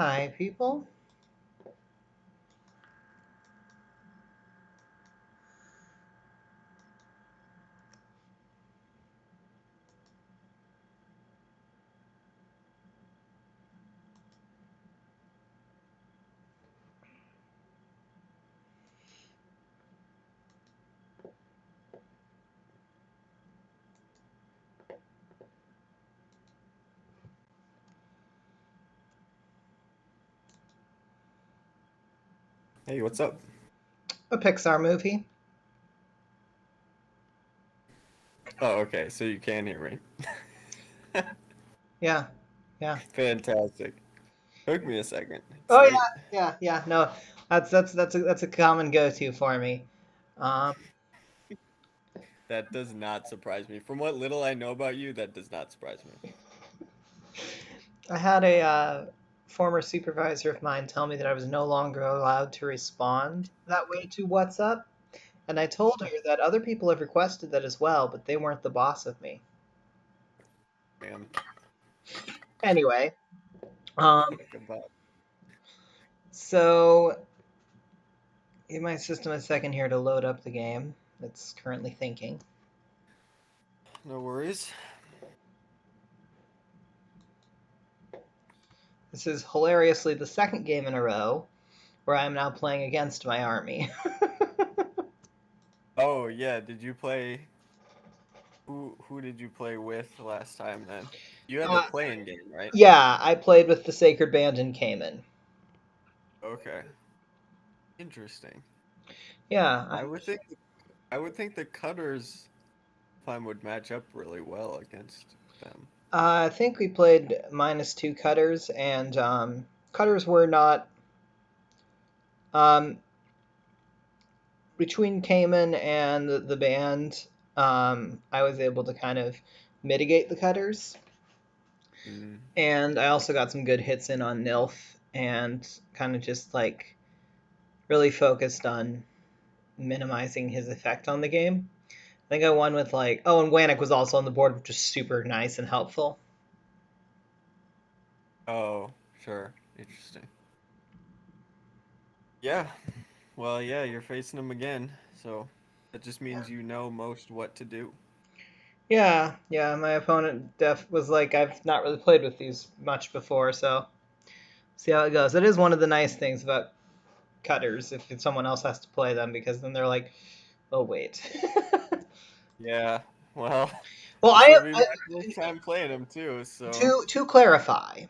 Hi, people. Hey, what's up? A Pixar movie. Oh, okay, so you can hear me. Yeah, yeah. Fantastic. Took me a second. Oh Sweet. yeah. No, that's a common go-to for me. Um, That does not surprise me. From what little I know about you, that does not surprise me. I had a former supervisor of mine tell me that I was no longer allowed to respond that way to what's up, and I told her that other people have requested that as well, but they weren't the boss of me. Man, Anyway, um, talk about. so give my system a second here to load up the game. It's currently thinking. No worries. This is hilariously the second game in a row where I'm now playing against my army. Oh, yeah, did you play who did you play with last time then? You had the uh, playing game, right? yeah, I played with the Sacred Band in Cayman. Okay. Interesting. Yeah, I would think the cutters climb would match up really well against them. I think we played -2 cutters, and cutters were not. Um, Between Cayman and the band, I was able to kind of mitigate the cutters, Mm. and I also got some good hits in on Nilf, and kind of just like really focused on minimizing his effect on the game. I think I won with like, oh, and Wanik was also on the board, which was super nice and helpful. Oh, sure. Interesting. Yeah. Well, yeah, you're facing him again, so that just Yeah. means you know most what to do. Yeah. My opponent def was like, I've not really played with these much before, so see how it goes. It is one of the nice things about cutters if someone else has to play them because then they're like, oh wait. Yeah. Well, Well, this will be my first time playing him too, so to clarify,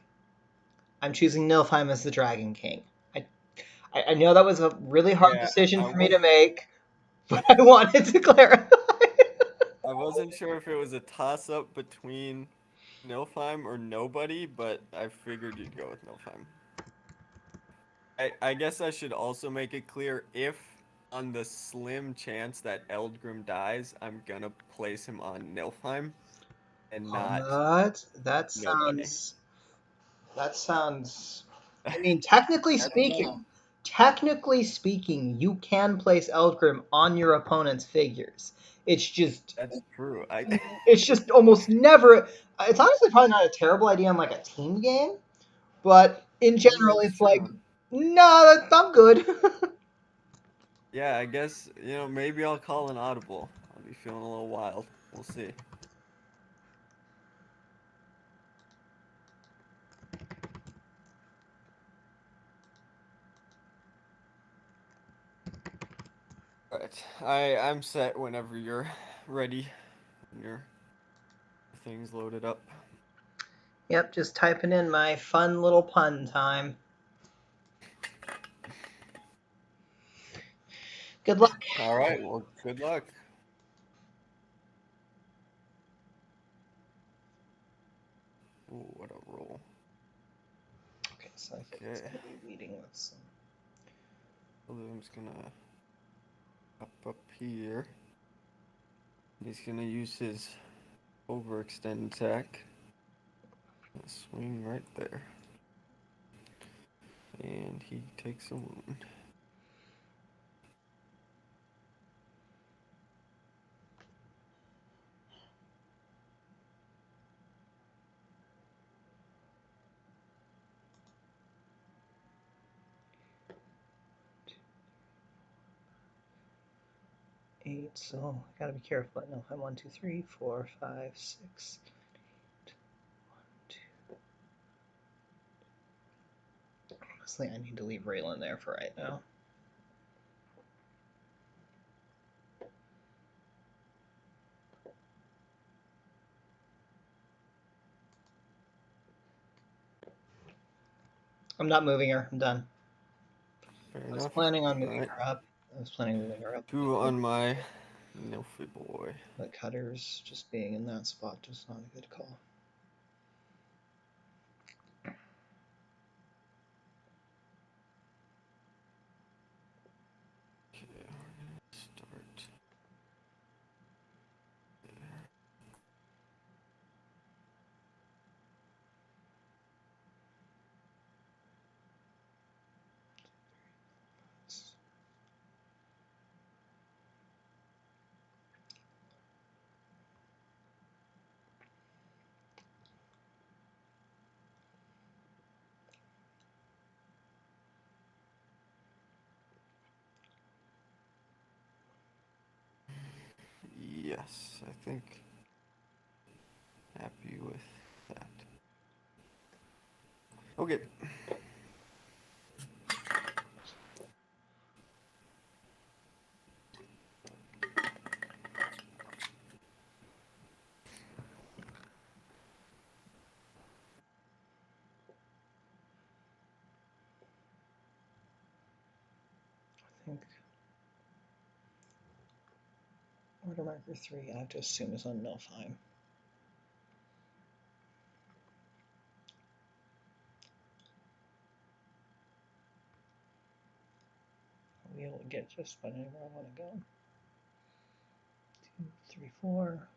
I'm choosing Nilfheim as the Dragon King. I I know that was a really hard yeah, decision I for me to wasn't make, but I wanted to clarify. I wasn't sure if it was a toss-up between Nilfheim or nobody, but I figured you'd go with Nilfheim. I guess I should also make it clear if on the slim chance that Eldgrim dies, I'm gonna place him on Nilfheim and not That nobody. sounds. That sounds. I mean, technically That's my speaking, technically speaking, you can place Eldgrim on your opponent's figures. It's just, That's true. I it's just almost never. It's honestly probably not a terrible idea in like a team game, but in I mean general, that's it's like, true. no, that's not good. Yeah, I guess, maybe I'll call an audible. I'll be feeling a little wild. We'll see. Right. I'm set whenever you're ready. When your thing's loaded up. Yep, just typing in my fun little pun time. Good luck. All right, well, good luck. Ooh, what a roll. Okay, so I think it's Okay. going to be leading with some. William's gonna up here. He's gonna use his overextend attack. Swing right there. And he takes a wound. 8, so I gotta be careful. No, I'm 1, 2, 3, 4, 5, 6. 1, 2. Honestly, I need to leave Raylan there for right now. I'm not moving her. I'm done. Fair I was enough. planning on moving Alright. her up. I was planning on moving her up. 2 on my Nilfy boy. But Cutter's just being in that spot just not a good call. Okay, we're gonna start. Yes, I think happy with that. Okay. I think order marker 3, I have to assume is on Nilfheim. I'll be able to get just about anywhere I want to go. 2, 3, 4.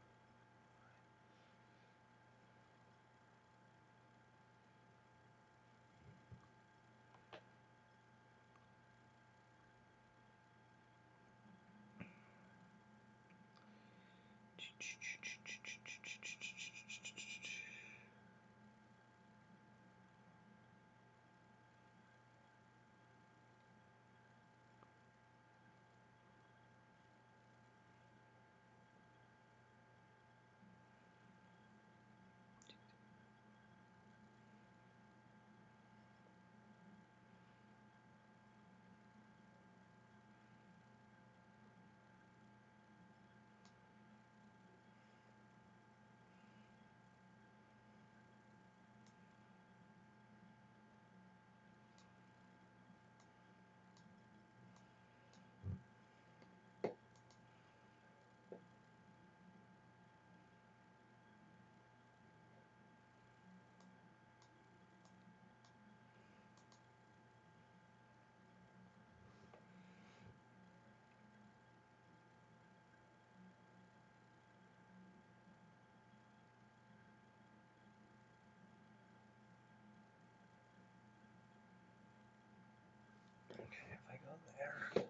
Okay, if I go there.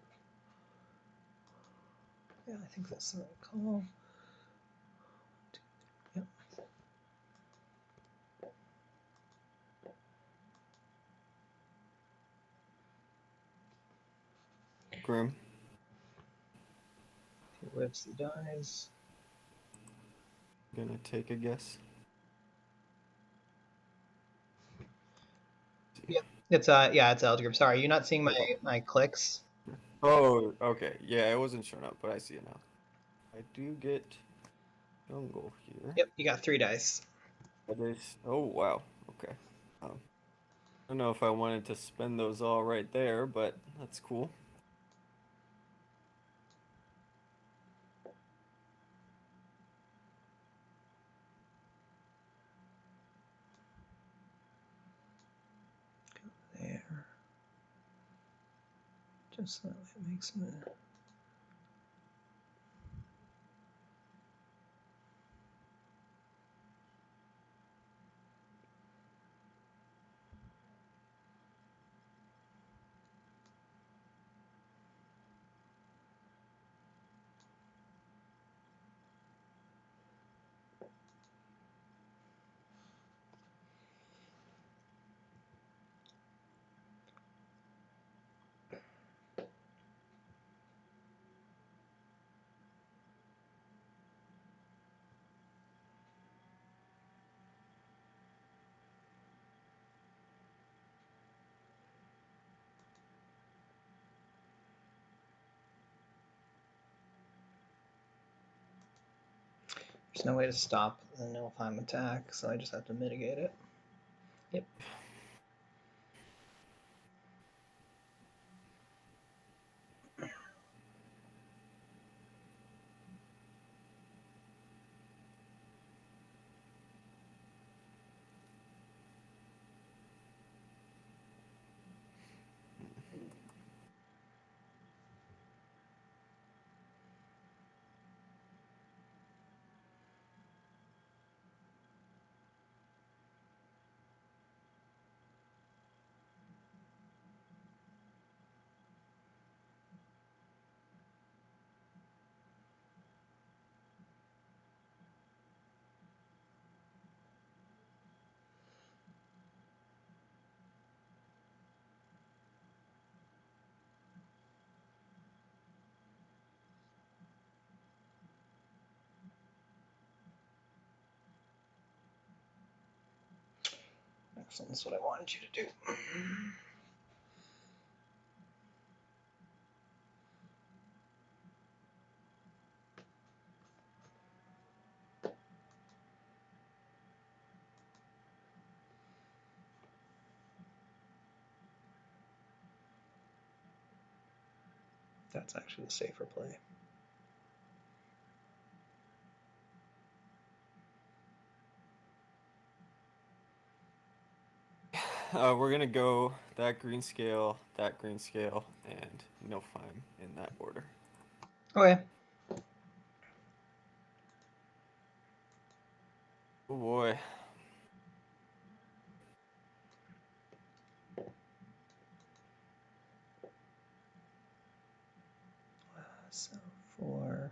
Yeah, I think that's the right call. Yep. Grim. He lives, he dies. Gonna take a guess. Yep. It's yeah, it's Eldgrim. Sorry, you're not seeing my clicks. Oh, okay. Yeah, it wasn't showing up, but I see it now. I do get jungle here. Yep, you got 3 dice. That is. Oh, wow. Okay. I don't know if I wanted to spend those all right there, but that's cool. There. Just so that it makes it. There's no way to stop the Nilfheim attack, so I just have to mitigate it. Yep. Excellent. That's what I wanted you to do. That's actually the safer play. We're gonna go that green scale, and Nilfheim in that order. Okay. Oh boy. So for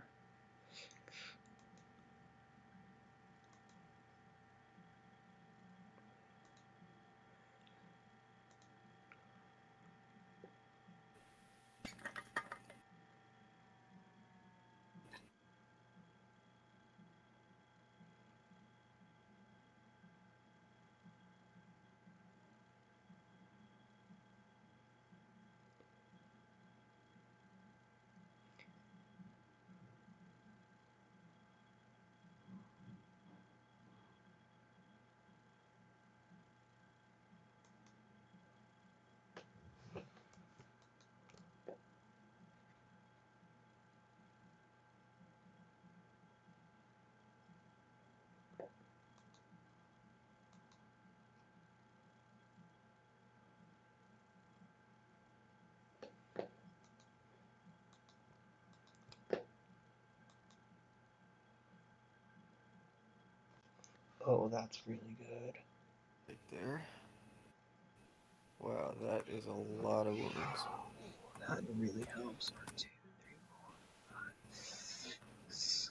oh, that's really good. Right there. Wow, that is a lot of wounds. That really helps. 1, 2, 3, 4, 5, 6.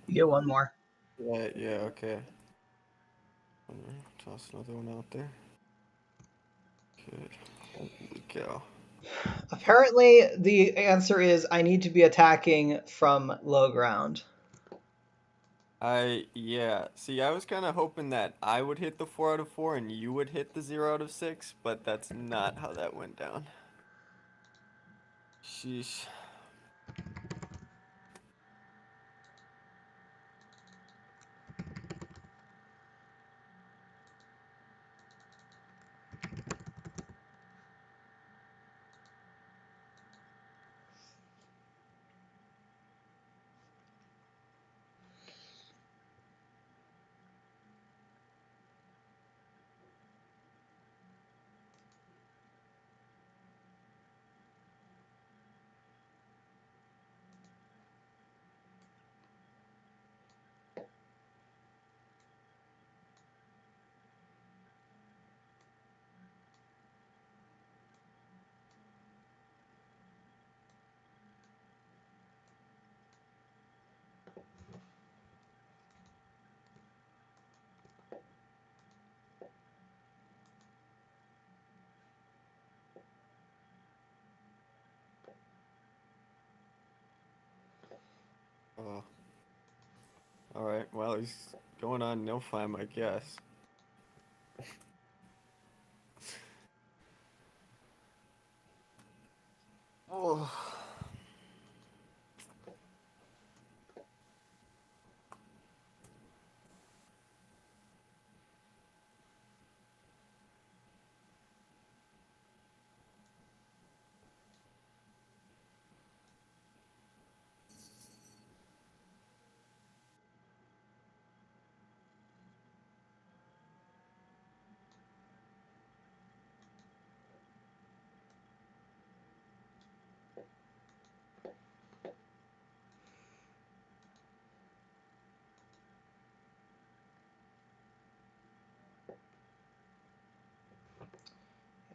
You get one more. Yeah, okay. Toss another one out there. Good. Holy cow. Apparently, the answer is I need to be attacking from low ground. Yeah. See, I was kind of hoping that I would hit the 4 out of 4 and you would hit the 0 out of 6, but that's not how that went down. Sheesh. Oh. All right. Well, he's going on Nilfheim, I guess. Oh.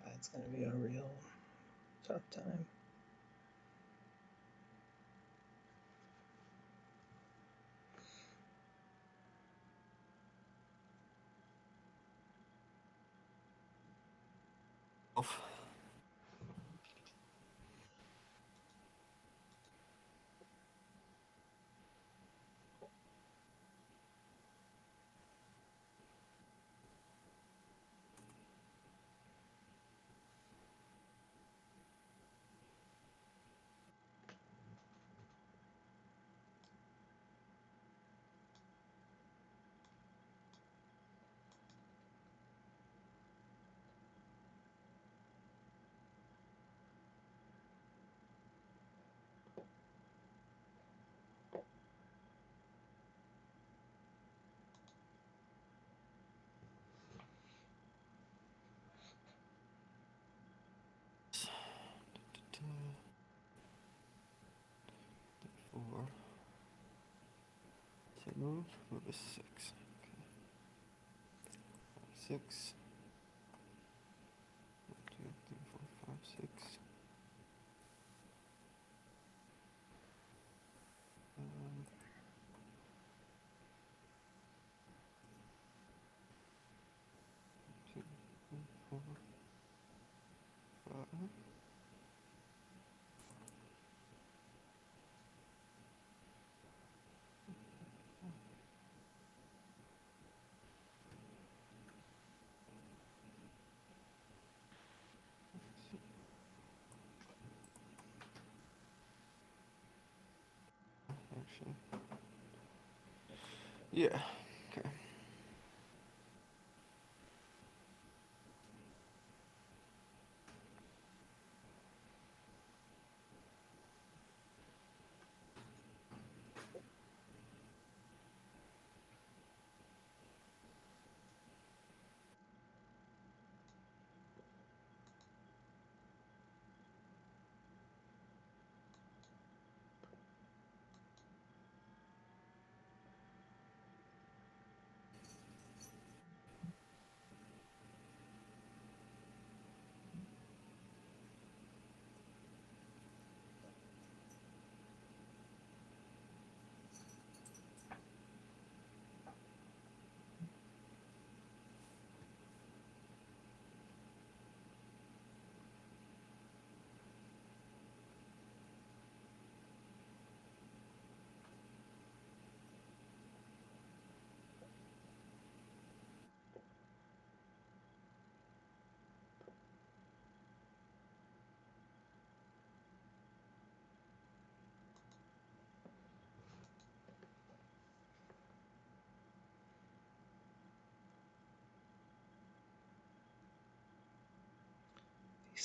Yeah, it's gonna be a real tough time. Four. So move a 6. Okay. 6. 1, 2, 3, 4, 5, 6. Um, 2, 3, 4, 5. Actually, yeah. Okay.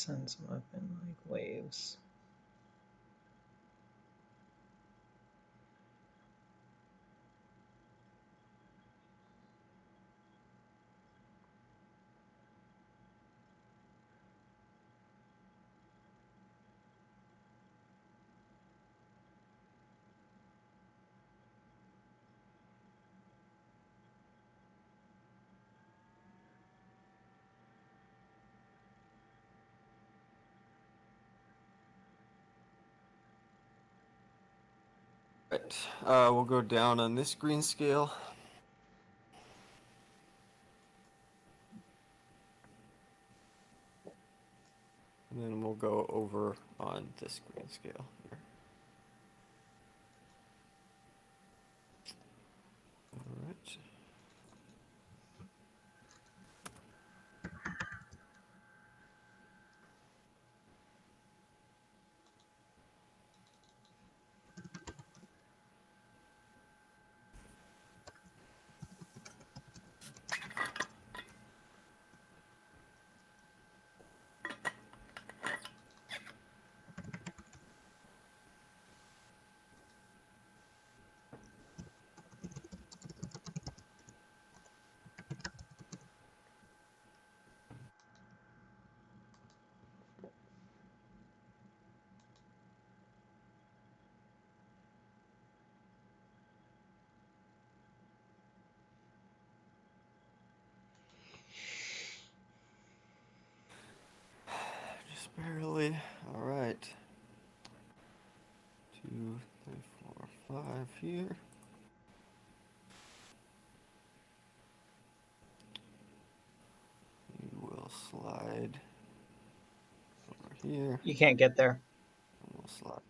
sends them up in like waves. Right. We'll go down on this green scale. And then we'll go over on this green scale here. All right. Just barely. All right. 2, 3, 4, 5 here. We will slide over here. You can't get there. And we'll slide.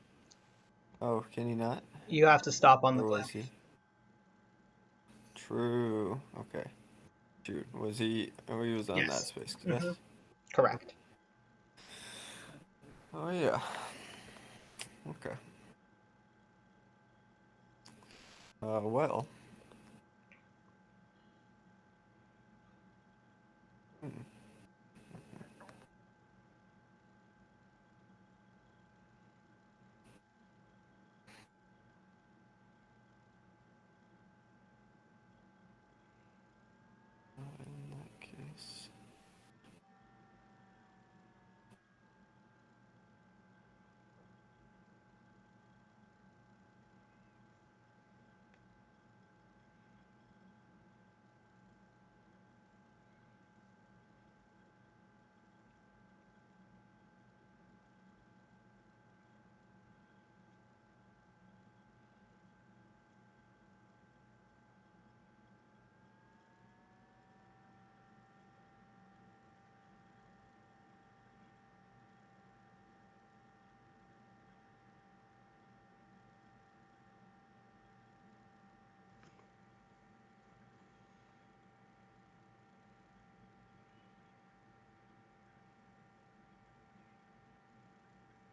Oh, can he not? You have to stop on the Or was cliff. he? True. Okay. Shoot. Was he? Oh, he was on that Yes. space. Yes. Hmm. Correct. Oh yeah. Okay. Well. Hmm. In that case.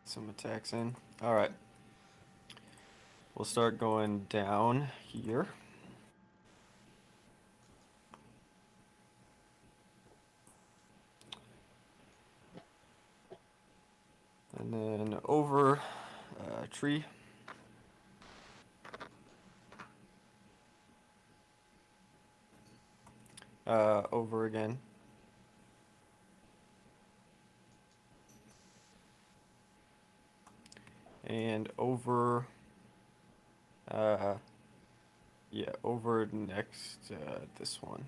Some attacks in. All right. We'll start going down here. And then over tree. Over again. And over, uh, yeah, over next, this one.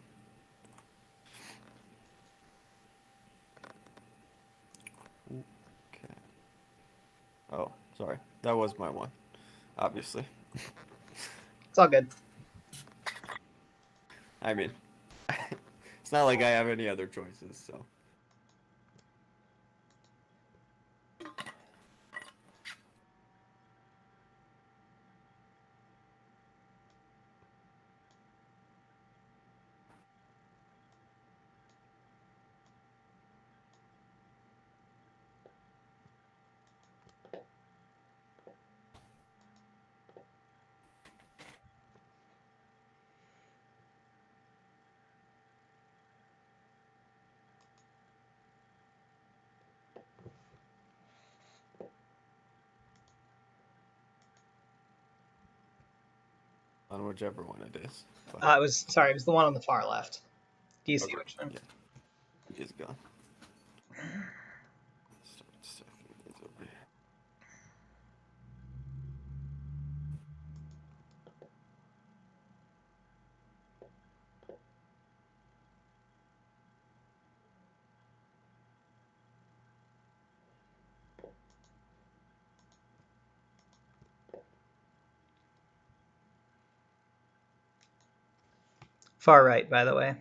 Okay. Oh, sorry. That was my one, obviously. It's all good. I mean, it's not like I have any other choices, so. on whichever one it is. But, It was the one on the far left. Do you see okay, which one? yeah, he is gone. Start stacking these over here. Far right, by the way.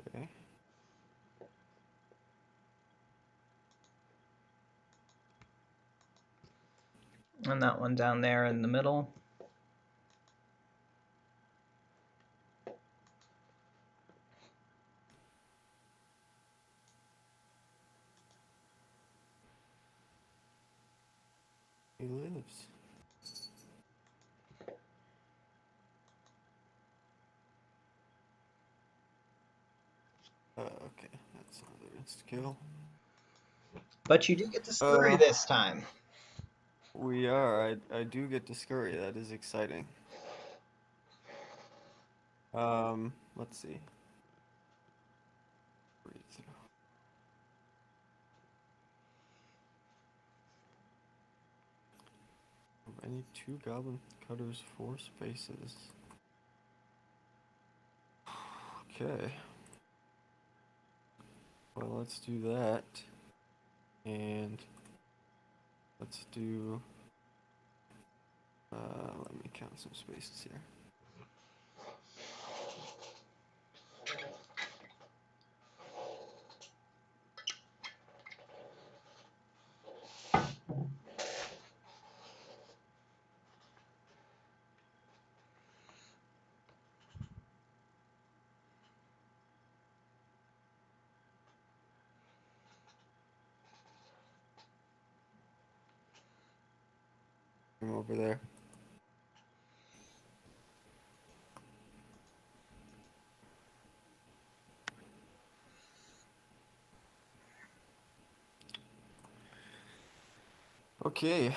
Okay. And that one down there in the middle. He lives. Okay, that's another insta kill. But you do get to scurry this time. We are. I do get to scurry. That is exciting. Let's see. I need 2 goblin cutters, 4 spaces. Okay. Well, let's do that. And let's do. Let me count some spaces here. I'm over there. Okay.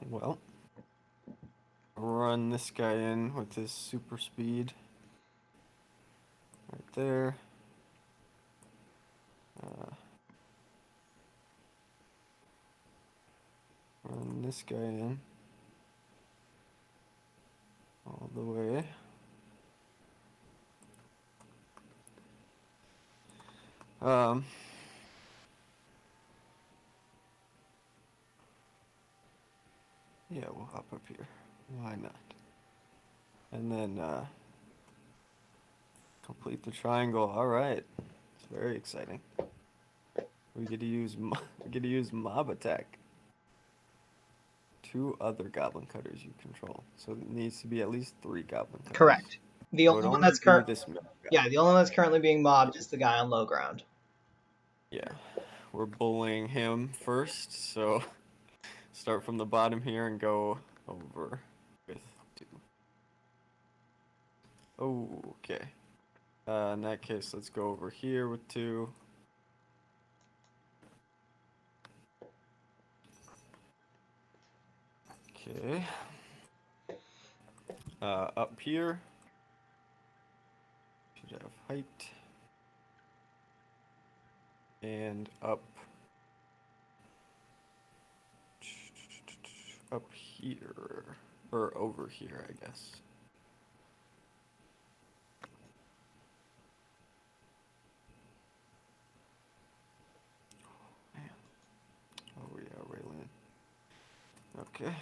Well, run this guy in with his super speed. Right there. Run this guy in. All the way. Yeah, we'll hop up here. Why not? And then, complete the triangle. All right. It's very exciting. We get to use we get to use mob attack. 2 other goblin cutters you control. So it needs to be at least 3 goblin cutters. Correct. The It would only one only that's be this middle guy. Yeah, the only one that's currently being mobbed is the guy on low ground. Yeah. We're bullying him first, so start from the bottom here and go over with 2. Oh, okay. In that case, let's go over here with 2. Okay. Up here. Should have height. And up here. Or over here, I guess. Man. Oh yeah, Raylan. Okay.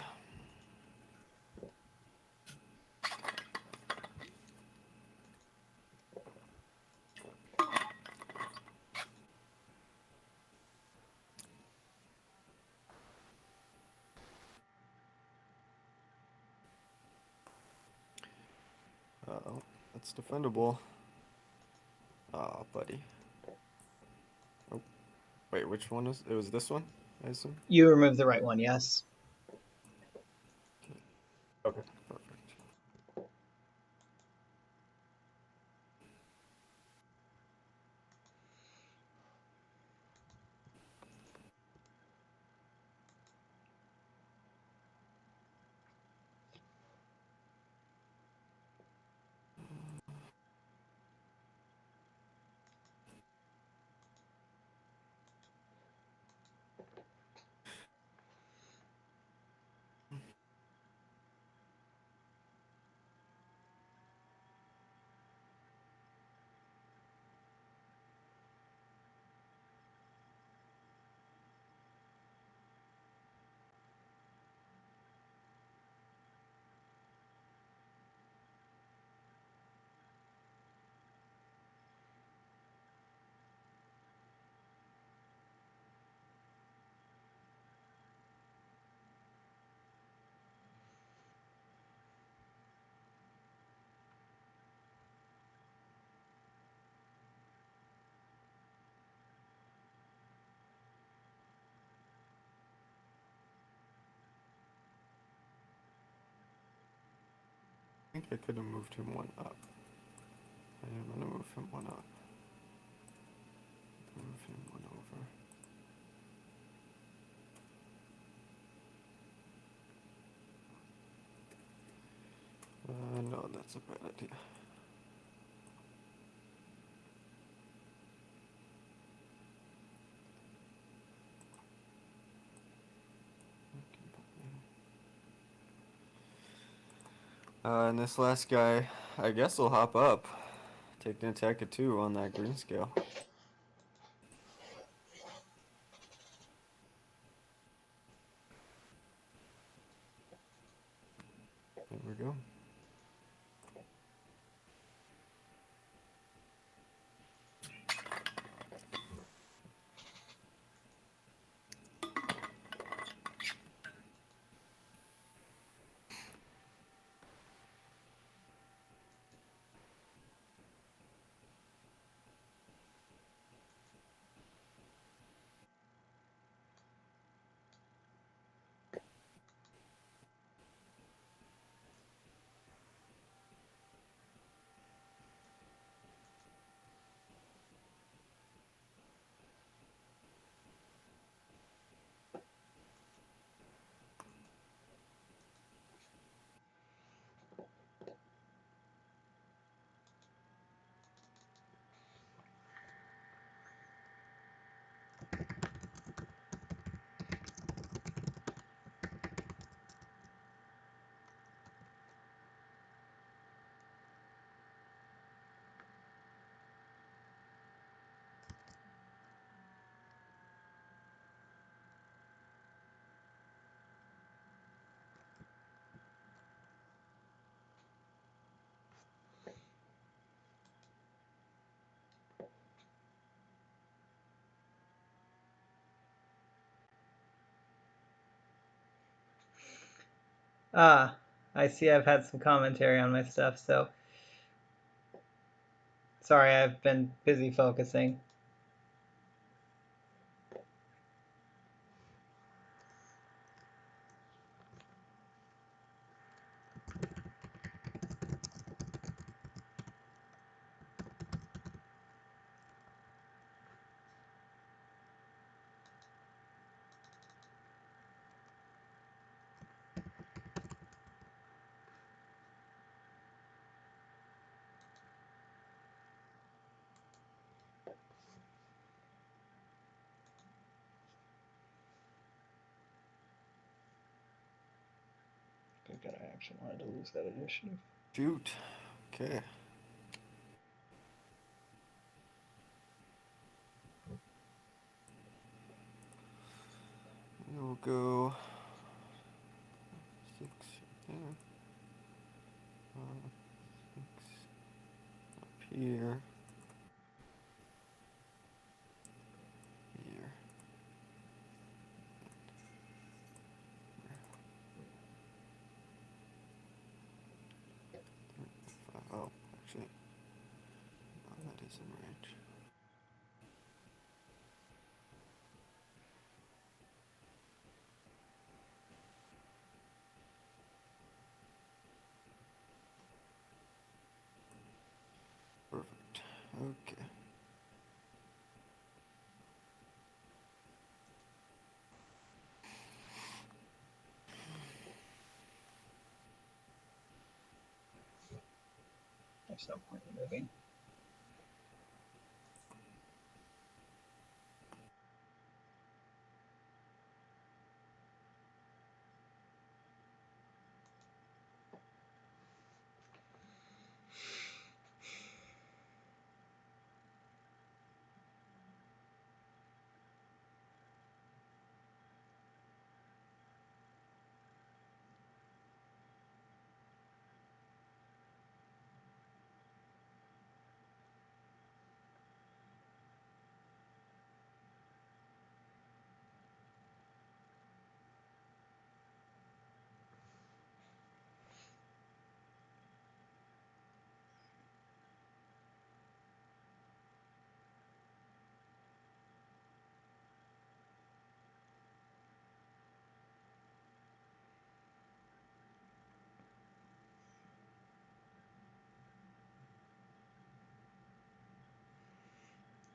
Uh-oh. That's defendable. Aw, buddy. Oh, wait, which one is it? Was this one, I assume? You remove the right one, yes. Okay, perfect. think I could have moved him one up. I'm gonna move him one up. Move him one over. No, that's a bad idea. And this last guy, I guess will hop up. Take an attack of 2 on that green scale. There we go. Ah, I see I've had some commentary on my stuff, so sorry, I've been busy focusing. Good, I actually wanted to lose that initiative. Shoot. Okay. We'll go 6 there. 6 up here. Here. Oh, actually, no, that is in range. Perfect. Okay. There's no point in moving.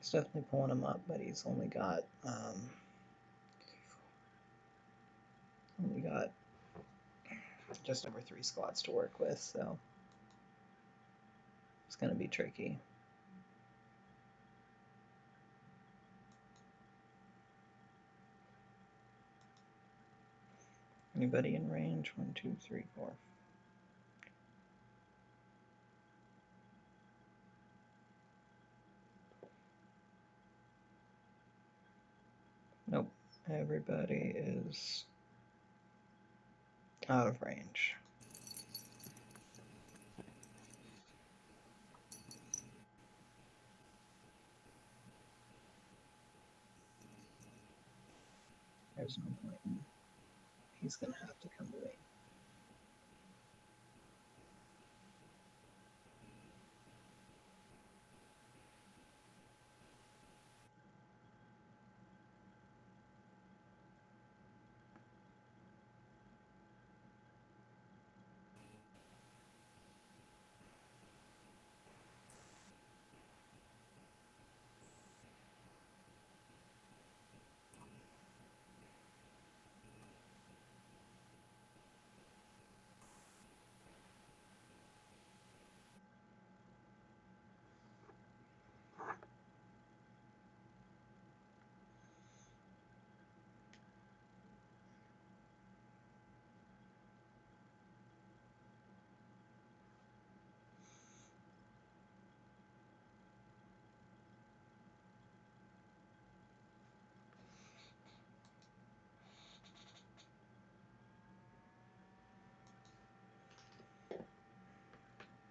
He's definitely pulling him up, but he's only got just over 3 squats to work with, so it's going to be tricky. Anybody in range? 1, 2, 3, 4. Nope. Everybody is out of range. There's no point in. He's going to have to come to me.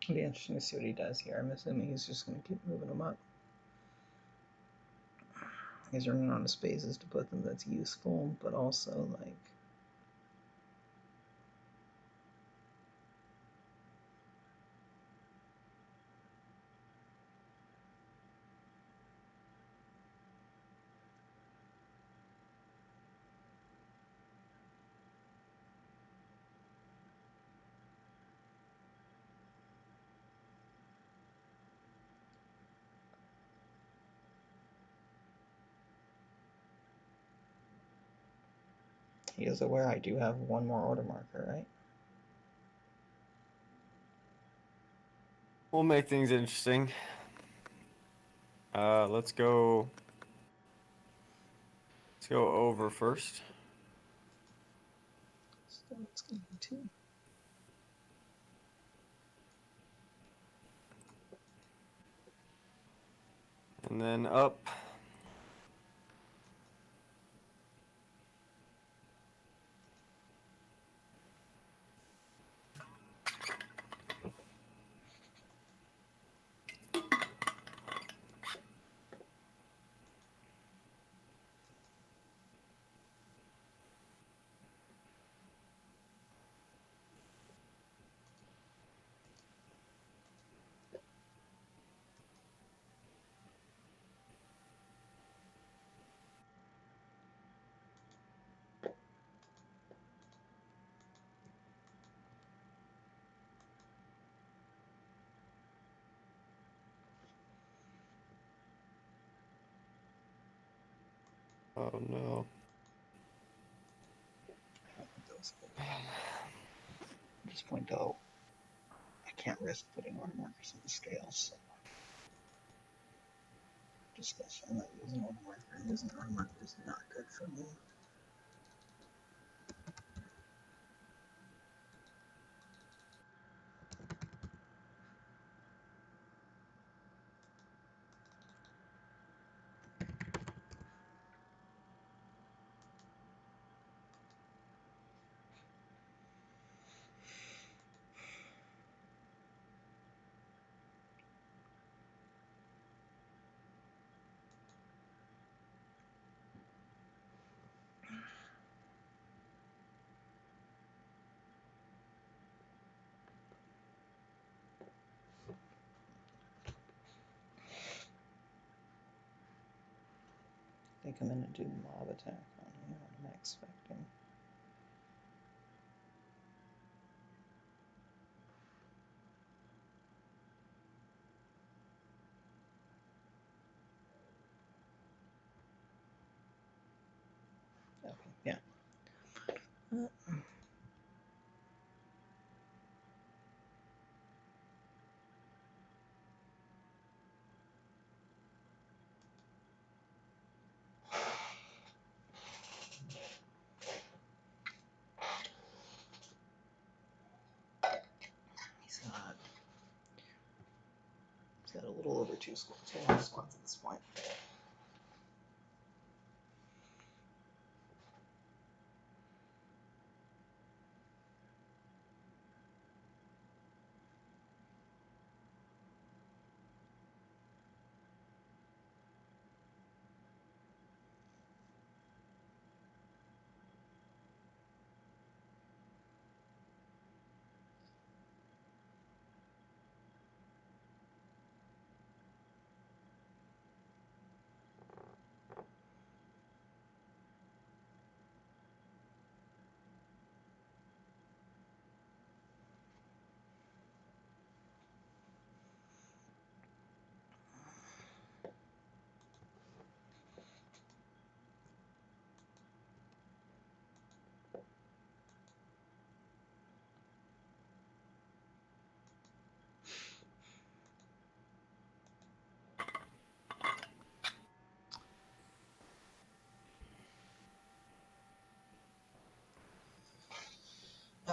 It'll be interesting to see what he does here. I'm assuming he's just going to keep moving them up. He's running out of spaces to put them that's useful, but also like he is aware I do have one more order marker, right? We'll make things interesting. Let's go. Let's go over first. So it's going to be 2. And then up. Oh no. I don't think that was good. At this point, though, I can't risk putting order markers on the scales. So discuss. I'm not using order marker. Using order marker is not good for me. I think I'm going to do mob attack on here. What am I expecting? He's got a little over two squats at this point.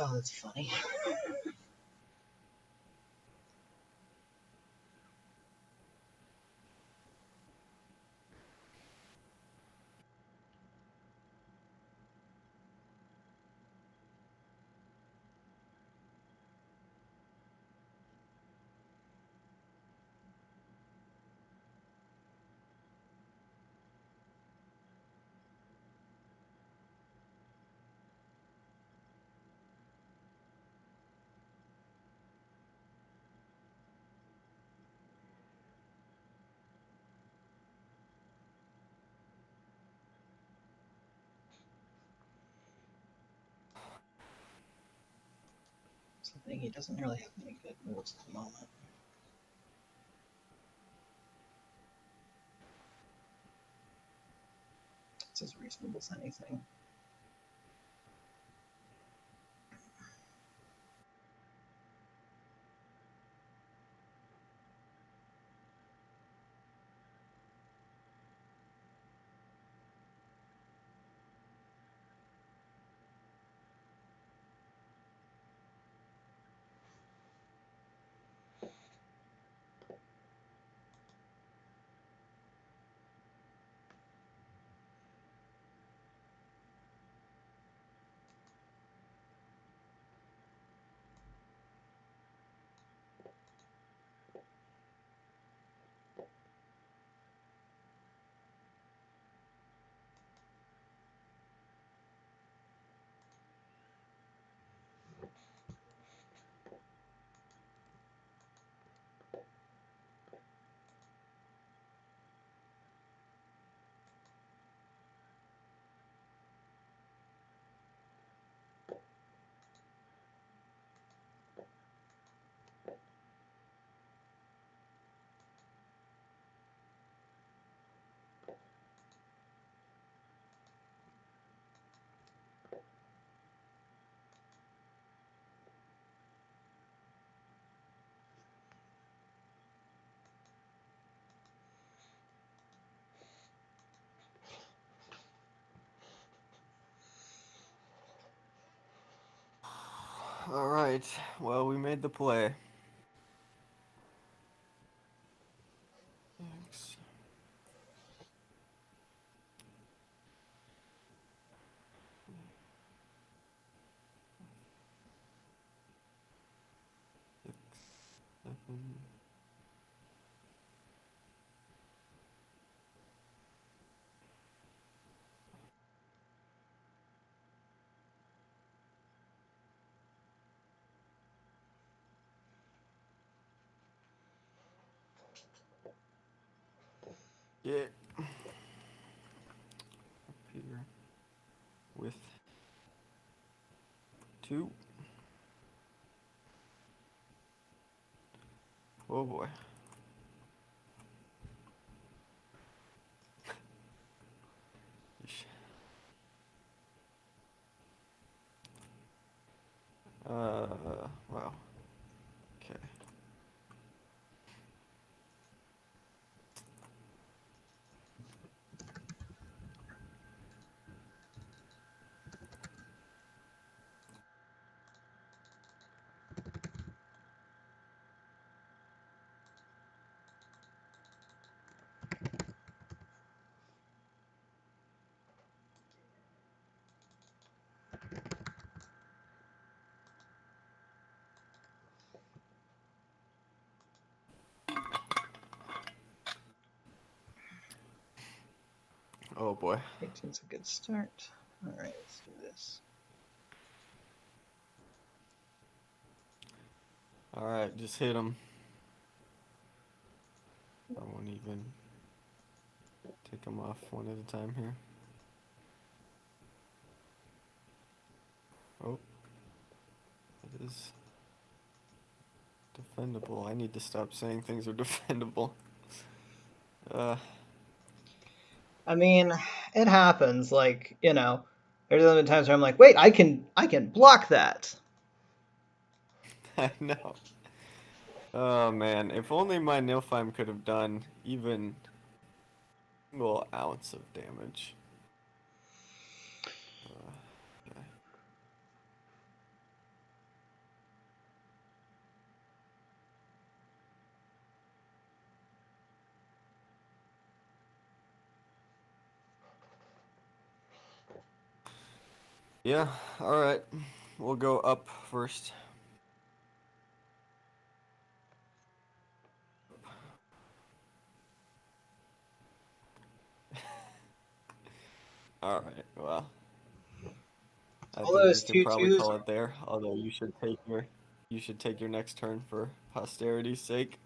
Oh, that's funny. Something he doesn't really have any good moves at the moment. It's as reasonable as anything. All right. Well, we made the play. Thanks. Six, 7. Get up here with 2. Oh boy. Yeesh. Oh boy. 18's a good start. All right, let's do this. All right, just hit him. I won't even take him off one at a time here. Oh, it is defendable. I need to stop saying things are defendable. Uh, I mean, it happens. Like, there's other times where I'm like, wait, I can block that. I know. Oh man, if only my Nilfheim could have done even a single ounce of damage. Okay. Yeah, all right. We'll go up first. All right. Well, I All think we those can two probably twos. call it there. Although you should take your next turn for posterity's sake.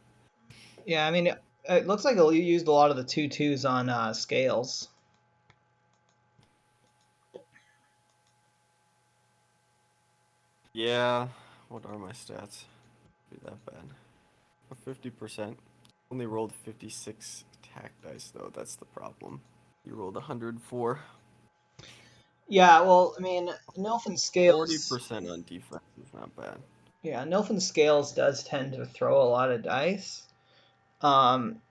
Yeah, I mean, it looks like you used a lot of the two twos on scales. Yeah. What are my stats? Be that bad. 50%. Only rolled 56 attack dice though. That's the problem. You rolled 104. Yeah, well, I mean, Nilfin scales. 40% on defense is not bad. Yeah, Nilfin scales does tend to throw a lot of dice.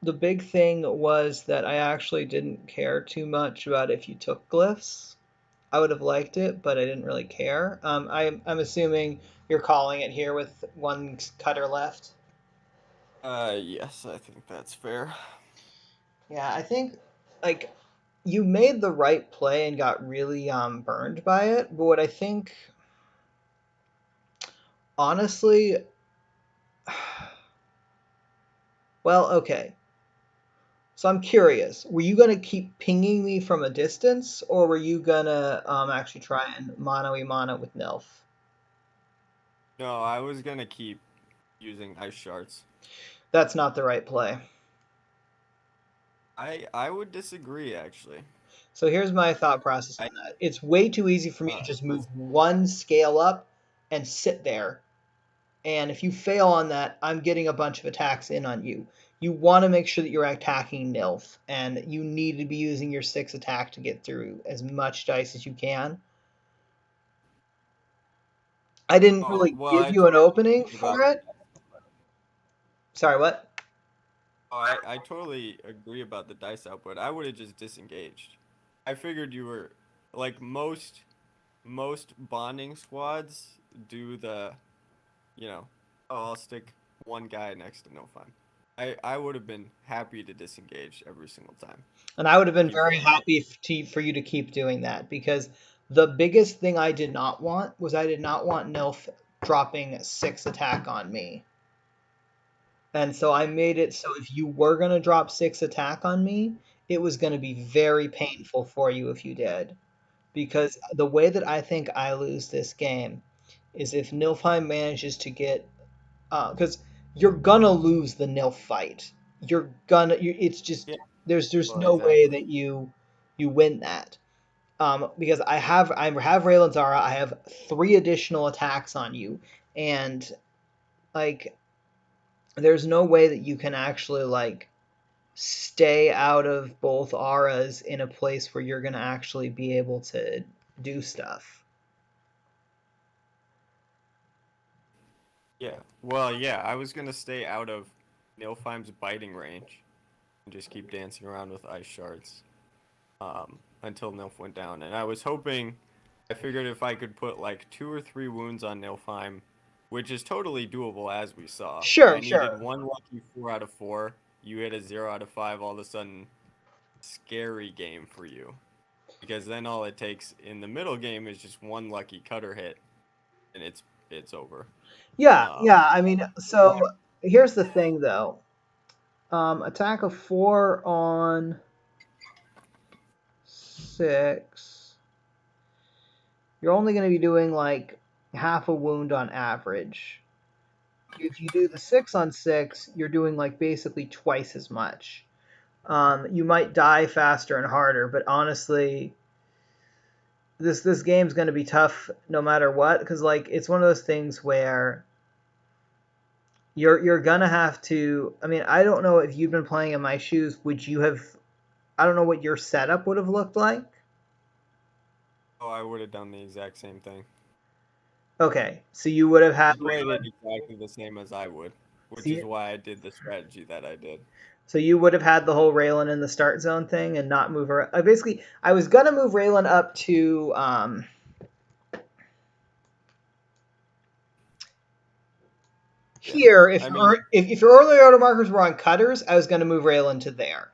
The big thing was that I actually didn't care too much about if you took glyphs. I would have liked it, but I didn't really care. I'm assuming you're calling it here with one cutter left. Yes, I think that's fair. Yeah, I think like you made the right play and got really burned by it. But what I think, honestly, well, okay. So I'm curious. Were you gonna keep pinging me from a distance, or were you gonna actually try and mono e mono with Nilf? No, I was gonna keep using ice shards. That's not the right play. I would disagree actually. So here's my thought process on I that. It's way too easy for me to just move Let's one scale up and sit there. And if you fail on that, I'm getting a bunch of attacks in on you. You want to make sure that you're attacking Nilf, and you need to be using your 6 attack to get through as much dice as you can. I didn't Oh, really well, give I you an totally opening agree for about it. Sorry, what? oh, I totally agree about the dice output. I would have just disengaged. I figured you were like most bonding squads do the, you know, oh, I'll stick one guy next to no fun. I would have been happy to disengage every single time. And I would have been Keep very going up. happy for you to keep doing that because the biggest thing I did not want was I did not want Nilf dropping 6 attack on me. And so I made it so if you were going to drop 6 attack on me, it was going to be very painful for you if you did. Because the way that I think I lose this game is if Nilfheim manages to get, because you're gonna lose the Nilf fight. It's just Yeah, there's well, no way exactly. that you win that. Because I have Raylan Zara, I have 3 additional attacks on you, and like there's no way that you can actually like stay out of both auras in a place where you're gonna actually be able to do stuff. Yeah. Well, yeah, I was gonna stay out of Nilfheim's biting range and just keep dancing around with ice shards until Nilf went down. And I was hoping, I figured if I could put like 2 or 3 wounds on Nilfheim, which is totally doable as we saw. I Sure, needed sure. one lucky 4 out of 4. You hit a 0 out of 5, all of a sudden, scary game for you. Because then all it takes in the middle game is just one lucky cutter hit, and it's over. Yeah, Um, yeah. I mean, so here's the thing, though. Attack of 4 on 6, you're only going to be doing like half a wound on average. If you do the 6 on 6, you're doing like basically twice as much. You might die faster and harder, but honestly, this game's going to be tough no matter what, because like it's one of those things where you're gonna have to. I mean, I don't know if you've been playing in my shoes. Would you have? I don't know what your setup would have looked like. Oh, I would have done the exact same thing. Okay, so you would have had You played it exactly the same as I would, so which is you, why I did the strategy that I did. so you would have had the whole Raylan in the start zone thing and not move her. Basically, I was gonna move Raylan up to Yeah. here. If I mean, if your early auto markers were on cutters, I was gonna move Raylan to there.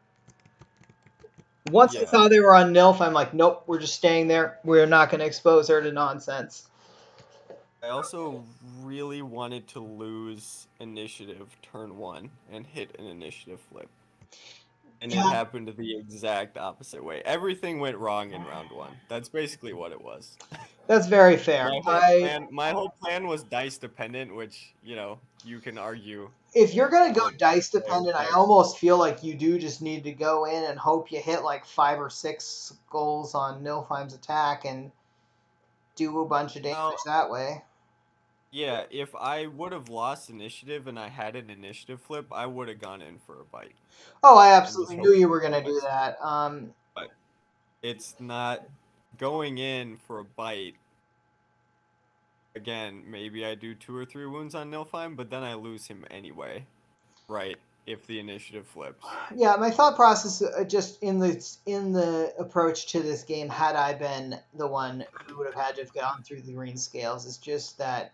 Once I yeah. saw they were on Nilf, I'm like, nope, we're just staying there. We're not going to expose her to nonsense. I also really wanted to lose initiative turn one and hit an initiative flip. And it Yeah, happened the exact opposite way. Everything went wrong in round one. That's basically what it was. that's very fair. My whole plan was dice dependent, which, you can argue If you're going to go would dice play dependent, I out. almost feel like you do just need to go in and hope you hit like 5 or 6 goals on Nilfheim's attack and do a bunch of damage Well, that way. yeah, if I would have lost initiative and I had an initiative flip, I would have gone in for a bite Oh, I and just absolutely knew hoped you for were the going to do best. that. But it's not going in for a bite. Again, maybe I do 2 or 3 wounds on Nilfheim, but then I lose him anyway, right? If the initiative flips. Yeah, my thought process just in the approach to this game, had I been the one who would have had to have gone through the green scales, is just that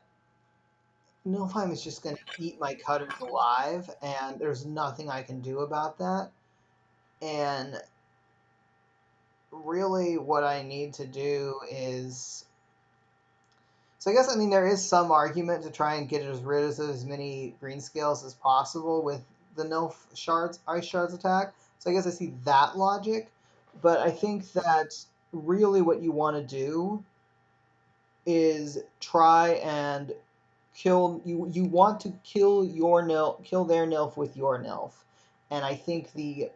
Nilfheim is just going to eat my cutters alive, and there's nothing I can do about that. And really, what I need to do is. So I guess I mean there is some argument to try and get rid of as many green scales as possible with the Nilf shards, ice shards attack. So I guess I see that logic, but I think that really what you want to do is try and you want to kill their Nilf with your Nilf. And I think the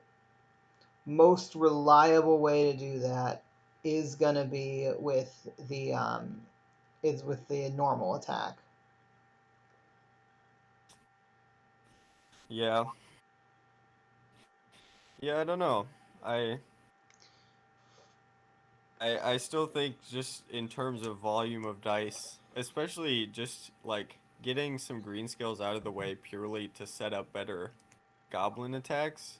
most reliable way to do that is gonna be with the normal attack. Yeah. Yeah, I don't know. I I still think just in terms of volume of dice, especially just like getting some green scales out of the way purely to set up better goblin attacks.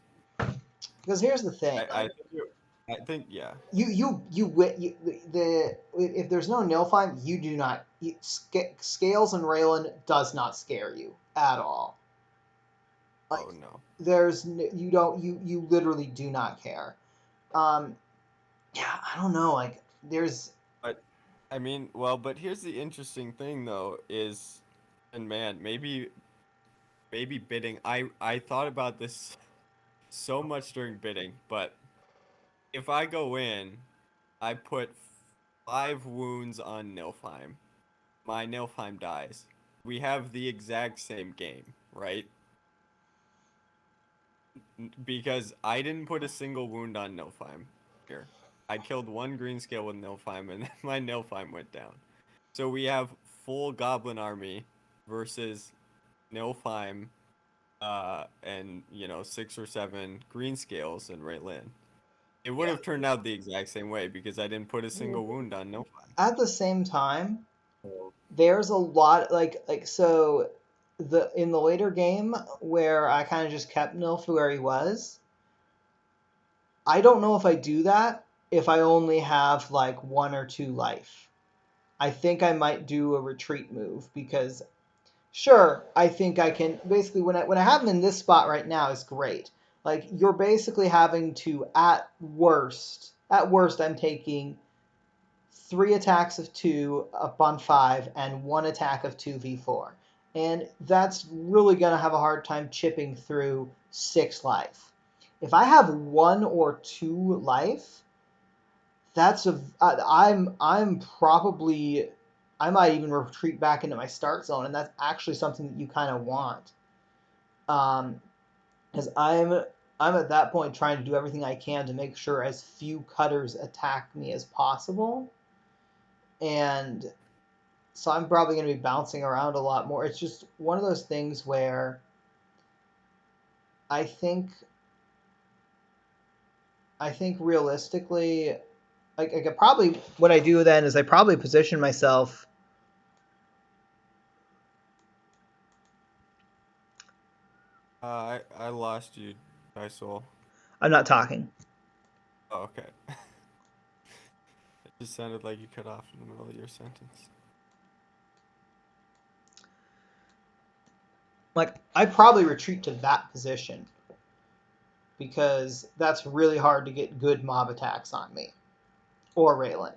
Because here's the thing, I like I think I think yeah. the if there's no Nilfheim, you do not Scales and Raylan does not scare you at all. Like Oh no. you don't you literally do not care. Um, yeah, I don't know. Like there's But I mean, well, but here's the interesting thing though is, and man, maybe bidding. I thought about this so much during bidding, but if I go in, I put 5 wounds on Nilfheim. My Nilfheim dies. We have the exact same game, right? Because I didn't put a single wound on Nilfheim here. I killed 1 green scale with Nilfheim, and then my Nilfheim went down. So we have full Goblin army versus Nilfheim, and 6 or 7 green scales and Raylin. It would have turned out the exact same way because I didn't put a single wound on Nilfheim. at the same time So, there's a lot so the in the later game where I kind of just kept Nilf where he was. I don't know if I do that if I only have like 1 or 2 life. I think I might do a retreat move because sure, I think I can basically when I have him in this spot right now is great. Like you're basically having to at worst I'm taking 3 attacks of 2 up on 5 and 1 attack of 2v4. And that's really going to have a hard time chipping through 6 life. If I have 1 or 2 life, I'm probably I might even retreat back into my start zone, and that's actually something that you kind of want. Because I'm at that point trying to do everything I can to make sure as few cutters attack me as possible, and so I'm probably going to be bouncing around a lot more. It's just one of those things where I think I think realistically, I could probably what I do then is I probably position myself. I lost you, Soul. I'm not talking. Oh, okay. It just sounded like you cut off in the middle of your sentence. Like I probably retreat to that position because that's really hard to get good mob attacks on me or Raylan.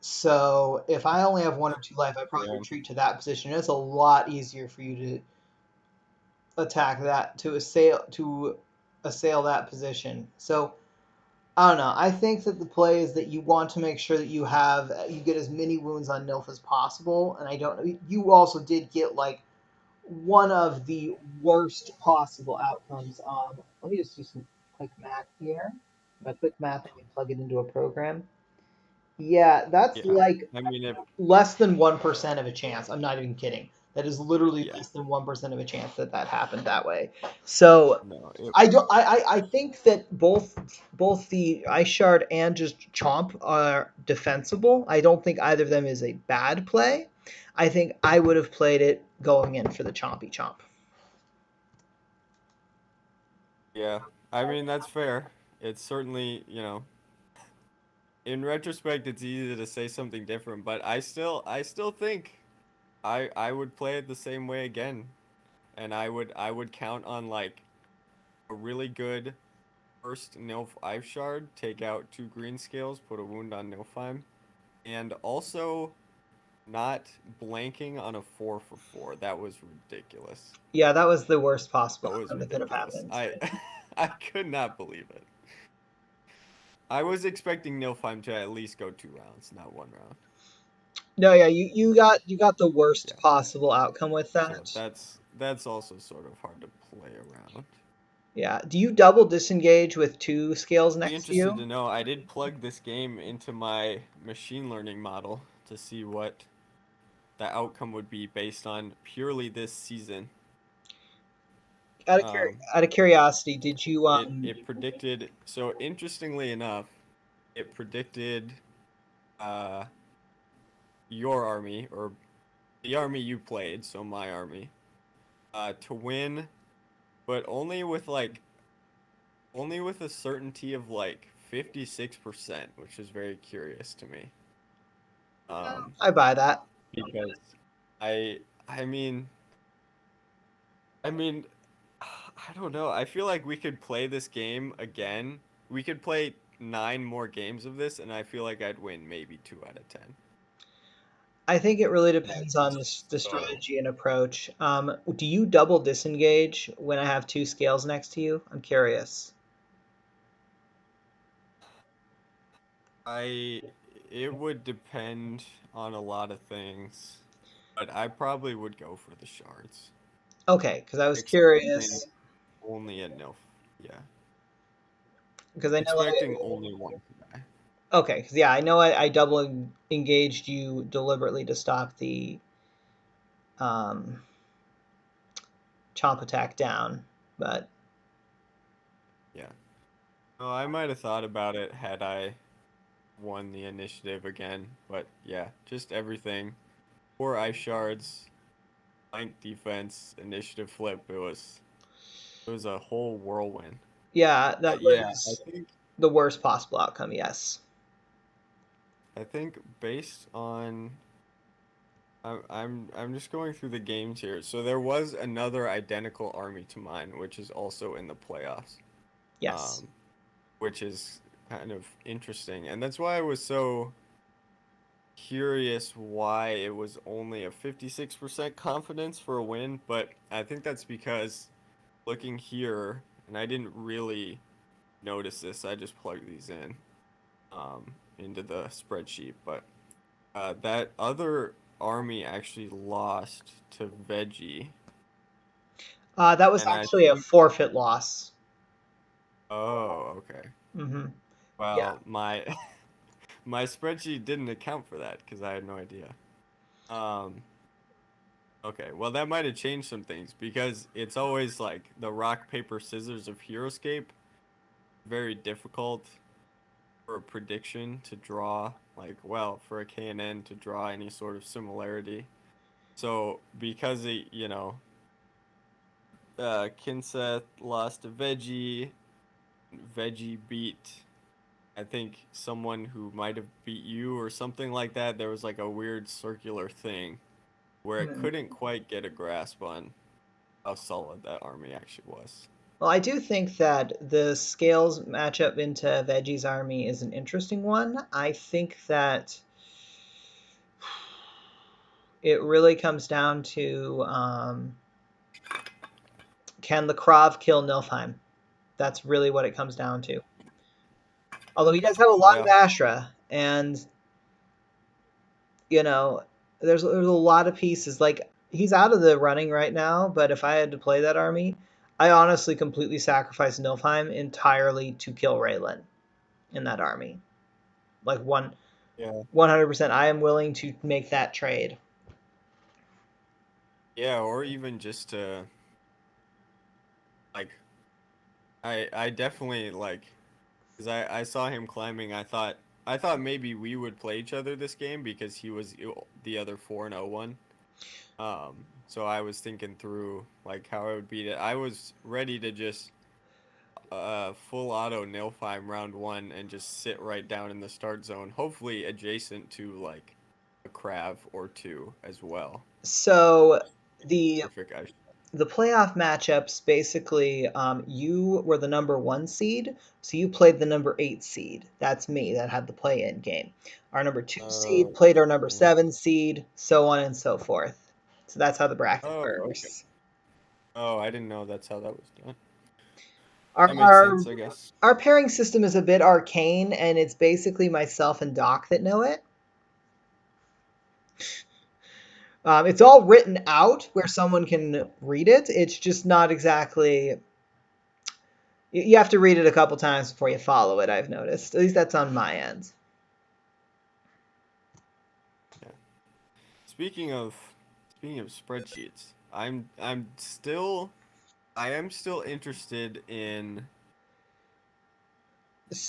So if I only have one or two life, I probably Yeah. retreat to that position. It's a lot easier for you to attack that to assail that position. So I don't know. I think that the play is that you want to make sure that you get as many wounds on Nilf as possible. And I don't know. You also did get like one of the worst possible outcomes. Let me just do some quick math here. By quick math, I can plug it into a program. Yeah, that's Yeah. like I mean, if less than 1% of a chance. I'm not even kidding. That is literally yeah, less than 1% of a chance that that happened that way. So no, I don't. I think that both the Ice Shard and just Chomp are defensible. I don't think either of them is a bad play. I think I would have played it going in for the Chompy Chomp. yeah. I mean, that's fair. It's certainly, in retrospect, it's easy to say something different, but I still think I would play it the same way again, and I would count on like a really good first Nilf Ice Shard, take out 2 green scales, put a wound on Nilfheim, and also not blanking on a 4 for 4. That was ridiculous. Yeah, that was the worst That possible was outcome that could have ridiculous. happened. I could not believe it. I was expecting Nilfheim to at least go 2 rounds, not 1 round. No, yeah, you got the worst Yeah. possible outcome with So that. that's also sort of hard to play around. Yeah. Do you double disengage with two scales Be next to interested you? to know. I did plug this game into my machine learning model to see what the outcome would be based on purely this season. Um, Out of curiosity, did you it predicted. So interestingly enough, it predicted uh, your army or the army you played, so my army, to win, but only with a certainty of like 56%, which is very curious to me. Um, I buy that. because I I mean I mean I don't know. I feel like we could play this game again. We could play 9 more games of this, and I feel like I'd win maybe 2 out of 10. I think it really depends on the So strategy and approach. Do you double disengage when I have two scales next to you? I'm curious. I it would depend on a lot of things, but I probably would go for the shards. Okay, because I was Expecting curious only a no. Yeah. because I know Expecting only one guy. okay, because yeah, I know I double engaged you deliberately to stop the um, chomp attack down, but Yeah. Oh, I might have thought about it had I won the initiative again, but yeah, just everything. 4 ice shards, flank defense, initiative flip. It was a whole whirlwind. yeah, that Yeah, was the worst possible outcome. Yes. I think based on I'm just going through the games here. So there was another identical army to mine, which is also in the playoffs. Yes. Um, which is kind of interesting. And that's why I was so curious why it was only a 56% confidence for a win, but I think that's because looking here, and I didn't really notice this. I just plugged these in into the spreadsheet, but that other army actually lost to Veggie, That was and I actually a think, forfeit loss. oh, okay. Hmm. Yeah. Well, my my spreadsheet didn't account for that because I had no idea. Um, okay, well that might have changed some things because it's always like the rock paper scissors of Heroescape, very difficult for a prediction to draw, like, well, for a KNN to draw any sort of similarity. So because Kinseth lost to Veggie, Veggie beat, I think, someone who might have beat you or something like that. There was like a weird circular thing where it Hmm. couldn't quite get a grasp on how solid that army actually was. Well, I do think that the scales matchup into Veggie's army is an interesting one. I think that it really comes down to can the Krav kill Nilfheim? That's really what it comes down to. Although he does have a lot of Yeah, Ashra, and you know, there's a lot of pieces. Like he's out of the running right now, but if I had to play that army, I honestly completely sacrifice Nilfheim entirely to kill Raylan in that army. Like one yeah, 100%, I am willing to make that trade. yeah, or even just to like, I definitely like, because I saw him climbing. I thought maybe we would play each other this game because he was the other 4-0 one. So I was thinking through like how I would beat it. I was ready to just full auto Nilfheim round one and just sit right down in the start zone, hopefully adjacent to like a Krav or two as well. So the Perfect. the playoff matchups basically, you were the number one seed, so you played the number eight seed. That's me that had the play-in game. Our number two seed played our number Okay. seven seed, so on and so forth. So that's how the bracket Oh, okay. works. Oh, I didn't know that's how that was done. Our, That makes our sense, I guess. our pairing system is a bit arcane, and it's basically myself and Doc that know it. It's all written out where someone can read it. It's just not exactly. You have to read it a couple times before you follow it. I've noticed. At least that's on my end. Yeah. Speaking of speaking of spreadsheets, I am still interested in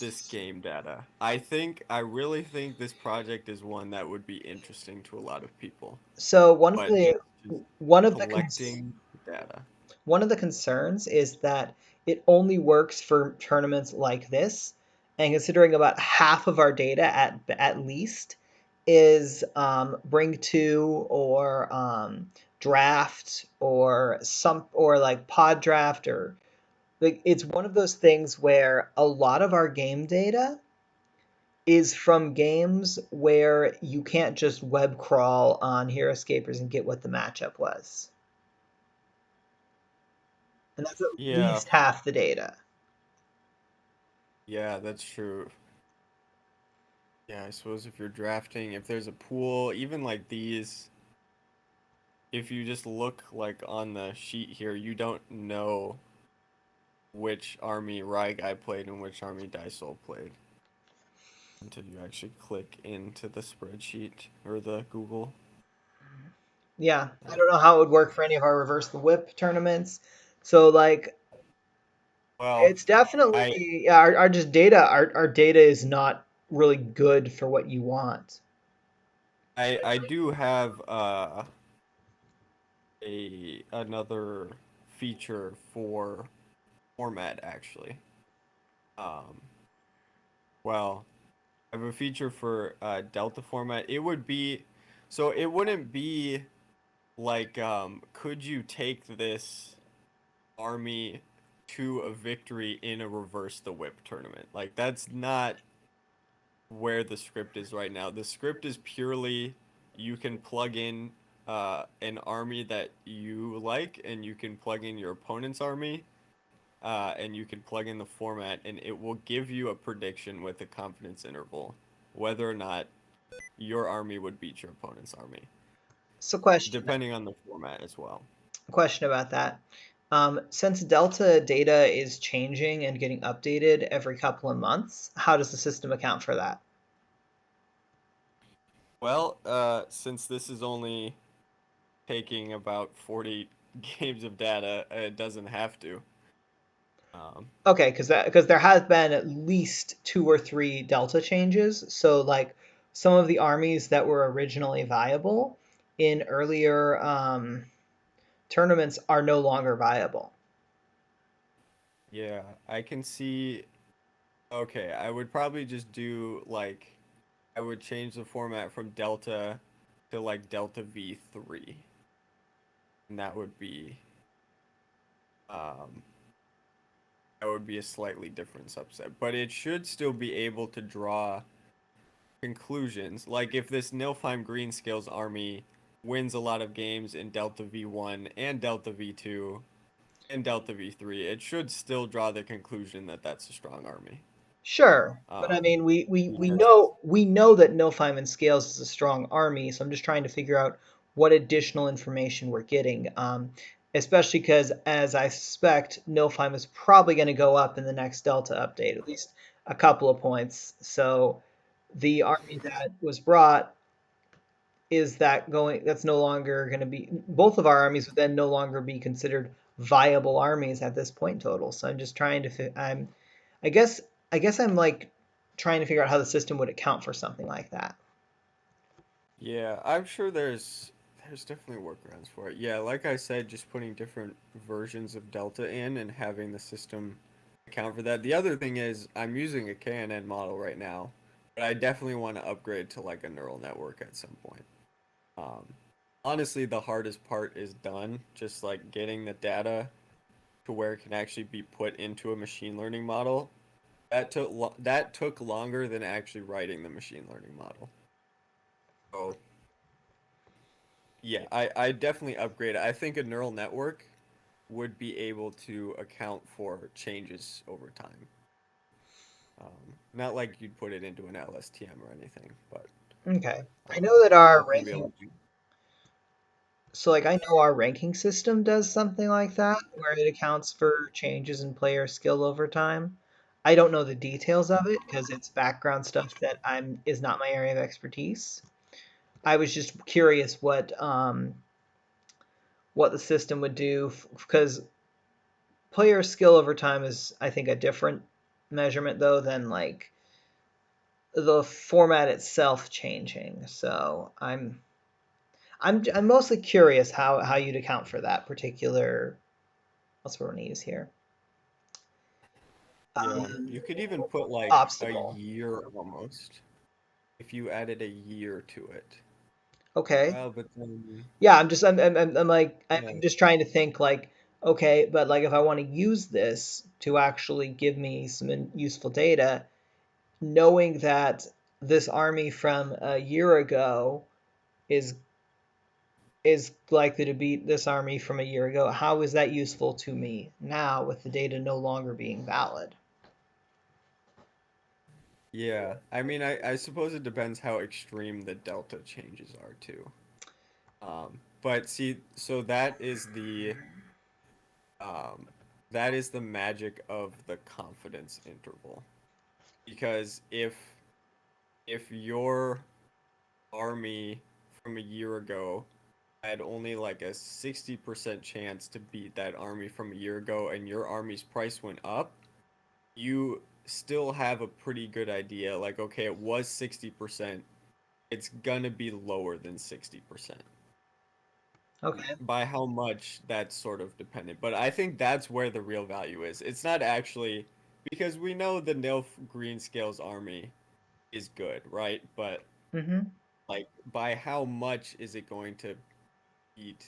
this game data. I really think this project is one that would be interesting to a lot of people, So but it's just one of the collecting data. one of the concerns is that it only works for tournaments like this, and considering about half of our data at least is bring two or draft or some or like pod draft or like it's one of those things where a lot of our game data is from games where you can't just web crawl on Hero Escapers and get what the matchup was. And that's at Yeah, least half the data. yeah, that's true. Yeah, I suppose if you're drafting, if there's a pool, even like these, if you just look like on the sheet here, you don't know which army Ryguy played and which army Dysol played until you actually click into the spreadsheet or the Google. Yeah, I Uh, don't know how it would work for any of our reverse the whip tournaments. So like well, it's definitely I yeah, our just data our data is not really good for what you want. I do have a another feature for format actually. Um, well, I have a feature for Delta format. It would be so it wouldn't be like could you take this army to a victory in a reverse the whip tournament? Like that's not where the script is right now. The script is purely you can plug in an army that you like and you can plug in your opponent's army and you can plug in the format, and it will give you a prediction with a confidence interval whether or not your army would beat your opponent's army, So question depending on the format as well. question about that. Since Delta data is changing and getting updated every couple of months, how does the system account for that? Well, since this is only taking about 40 games of data, it doesn't have to. Um, Okay, because there has been at least two or three Delta changes. So like some of the armies that were originally viable in earlier tournaments are no longer viable. yeah, I can see. Okay, I would probably just do like I would change the format from Delta to like Delta V3, and um that would be a slightly different subset, but it should still be able to draw conclusions. Like if this Nilfheim Greenscales army wins a lot of games in Delta V1 and Delta V2 and Delta V3, it should still draw the conclusion that that's a strong army. Sure, but I Um, mean, we because know that Nilfheim and Scales is a strong army, so I'm just trying to figure out what additional information we're getting. Especially because, as I suspect, Nilfheim is probably going to go up in the next Delta update, at least a couple of points. So the army that was brought is that going? That's no longer going to be. Both of our armies would then no longer be considered viable armies at this point total. So I'm just trying to. I guess I guess I'm like trying to figure out how the system would account for something like that. yeah, I'm sure there's definitely workarounds for it. Yeah, like I said, just putting different versions of Delta in and having the system account for that. The other thing is I'm using a KNN model right now, but I definitely want to upgrade to like a neural network at some point. Um, Honestly, the hardest part is done, just like getting the data to where it can actually be put into a machine learning model. That took longer than actually writing the machine learning model. So yeah, I definitely upgrade it. I think a neural network would be able to account for changes over time. Not like you'd put it into an LSTM or anything, but Okay, I know that our definitely be able ranking. to. So like I know our ranking system does something like that, where it accounts for changes in player skill over time. I don't know the details of it because it's background stuff that I'm is not my area of expertise. I was just curious what the system would do because player skill over time is I think a different measurement though than like the format itself changing. So I'm mostly curious how you'd account for that particular what's we're gonna use here Yeah, you could even put like a obstacle. year almost if you added a year to it. Okay, Well, but then yeah, I'm like yeah, I'm just trying to think like okay, but like if I want to use this to actually give me some useful data, knowing that this army from a year ago is is likely to beat this army from a year ago. How is that useful to me now with the data no longer being valid? yeah. I mean, I suppose it depends how extreme the delta changes are too. But see, so um, that is the magic of the confidence interval. Because if your army from a year ago had only like a 60% chance to beat that army from a year ago and your army's price went up, you still have a pretty good idea. Like, okay, it was 60%, it's gonna be lower than 60%. Okay. By how much, that's sort of dependent. But I think that's where the real value is. It's not actually because we know the Nilf Greenscales army is good, right? But Mm-hmm. like by how much is it going to beat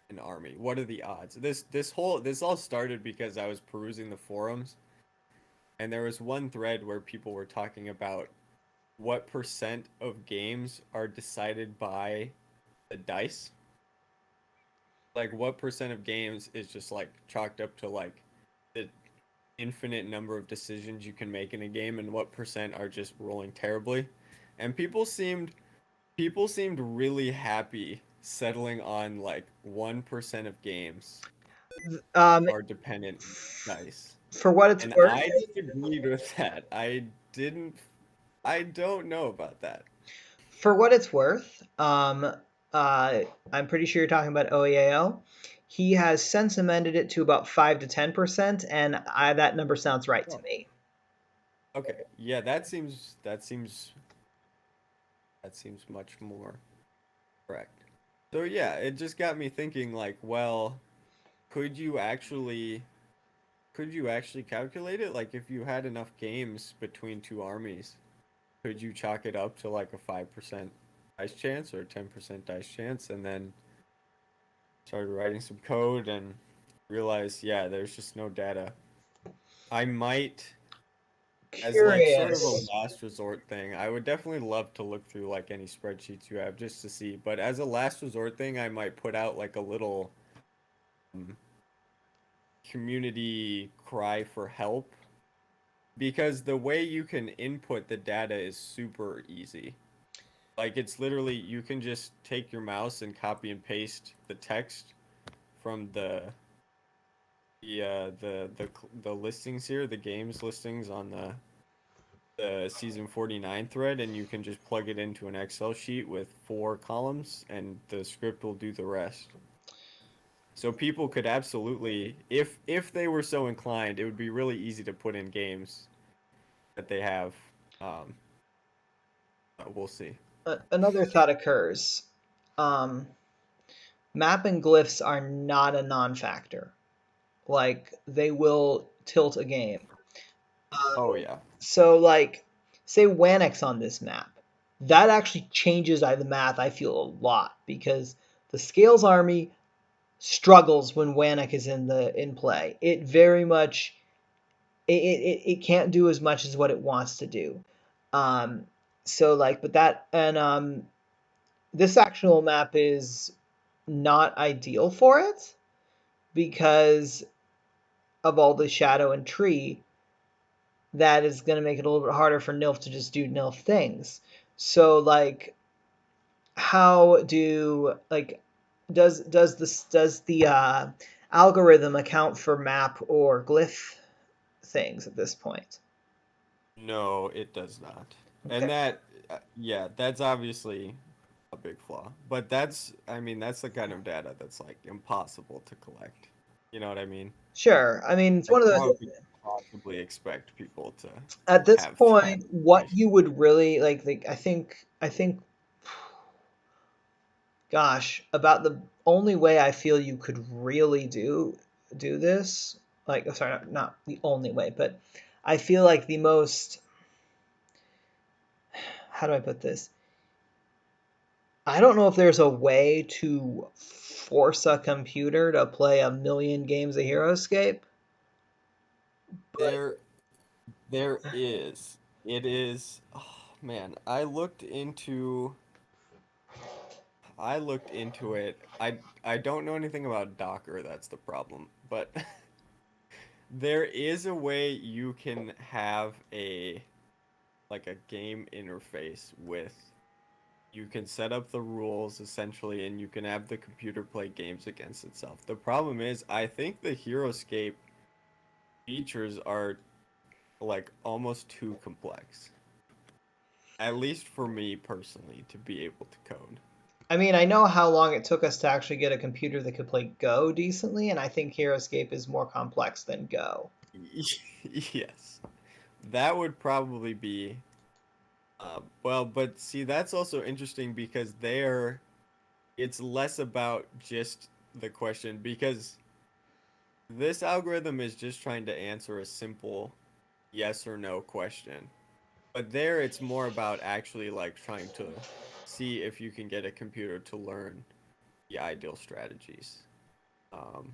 an army? What are the odds? This all started because I was perusing the forums and there was one thread where people were talking about what percent of games are decided by the dice. Like what percent of games is just like chalked up to like the infinite number of decisions you can make in a game and what percent are just rolling terribly. And people seemed really happy settling on like 1% of games Um, are dependent dice. for what it's And worth, I disagreed with that. Didn't I don't know about that. for what it's worth, uh, I'm pretty sure you're talking about OEAO. He has since amended it to about 5 to 10%, and that number sounds right to Oh, me. okay. Yeah, that seems much more correct. So yeah, it just got me thinking like, well, could you actually could you actually calculate it? Like if you had enough games between two armies, could you chalk it up to like a 5% dice chance or a 10% dice chance and then started writing some code and realized, yeah, there's just no data. I might, as like sort of a Curious. last resort thing, I would definitely love to look through like any spreadsheets you have just to see. But as a last resort thing, I might put out like a little um, community cry for help because the way you can input the data is super easy. Like it's literally you can just take your mouse and copy and paste the text from the listings here, the games listings on the season 49 thread, and you can just plug it into an Excel sheet with 4 columns, and the script will do the rest. So people could absolutely, if they were so inclined, it would be really easy to put in games that they have. Um, we'll see. Another thought occurs. Um, Map and glyphs are not a non-factor. Like they will tilt a game. Oh yeah. So like, say Wanix on this map, that actually changes the math. I feel a lot because the Scales army struggles when Wannick is in play. It very much it can't do as much as what it wants to do. Um, so like, but that and this actual map is not ideal for it because of all the shadow and tree. That is going to make it a little bit harder for Nilf to just do Nilf things. So like, how do like does the algorithm account for map or glyph things at this point? No, it does not. Okay. And that, yeah, that's obviously a big flaw. But I mean, that's the kind of data that's like impossible to collect. You know what I mean? Sure. I mean, it's Like, one of those. how could you possibly expect people to At this have that point, what information? you would really like I think gosh, about the only way I feel you could really do this, like sorry, not the only way, but I feel like the most, how do I put this? I don't know if there's a way to force a computer to play a million games of HeroScape, but There, there is. It is. Oh man, I looked into it. I don't know anything about Docker. That's the problem. But there is a way you can have a like a game interface with you can set up the rules essentially and you can have the computer play games against itself. The problem is I think the HeroScape features are like almost too complex. At least for me personally to be able to code. I mean, I know how long it took us to actually get a computer that could play Go decently, and I think HeroScape is more complex than Go. Yes. That would probably be well, but see that's also interesting because there it's less about just the question because this algorithm is just trying to answer a simple yes or no question. But there it's more about actually like trying to see if you can get a computer to learn the ideal strategies. Um,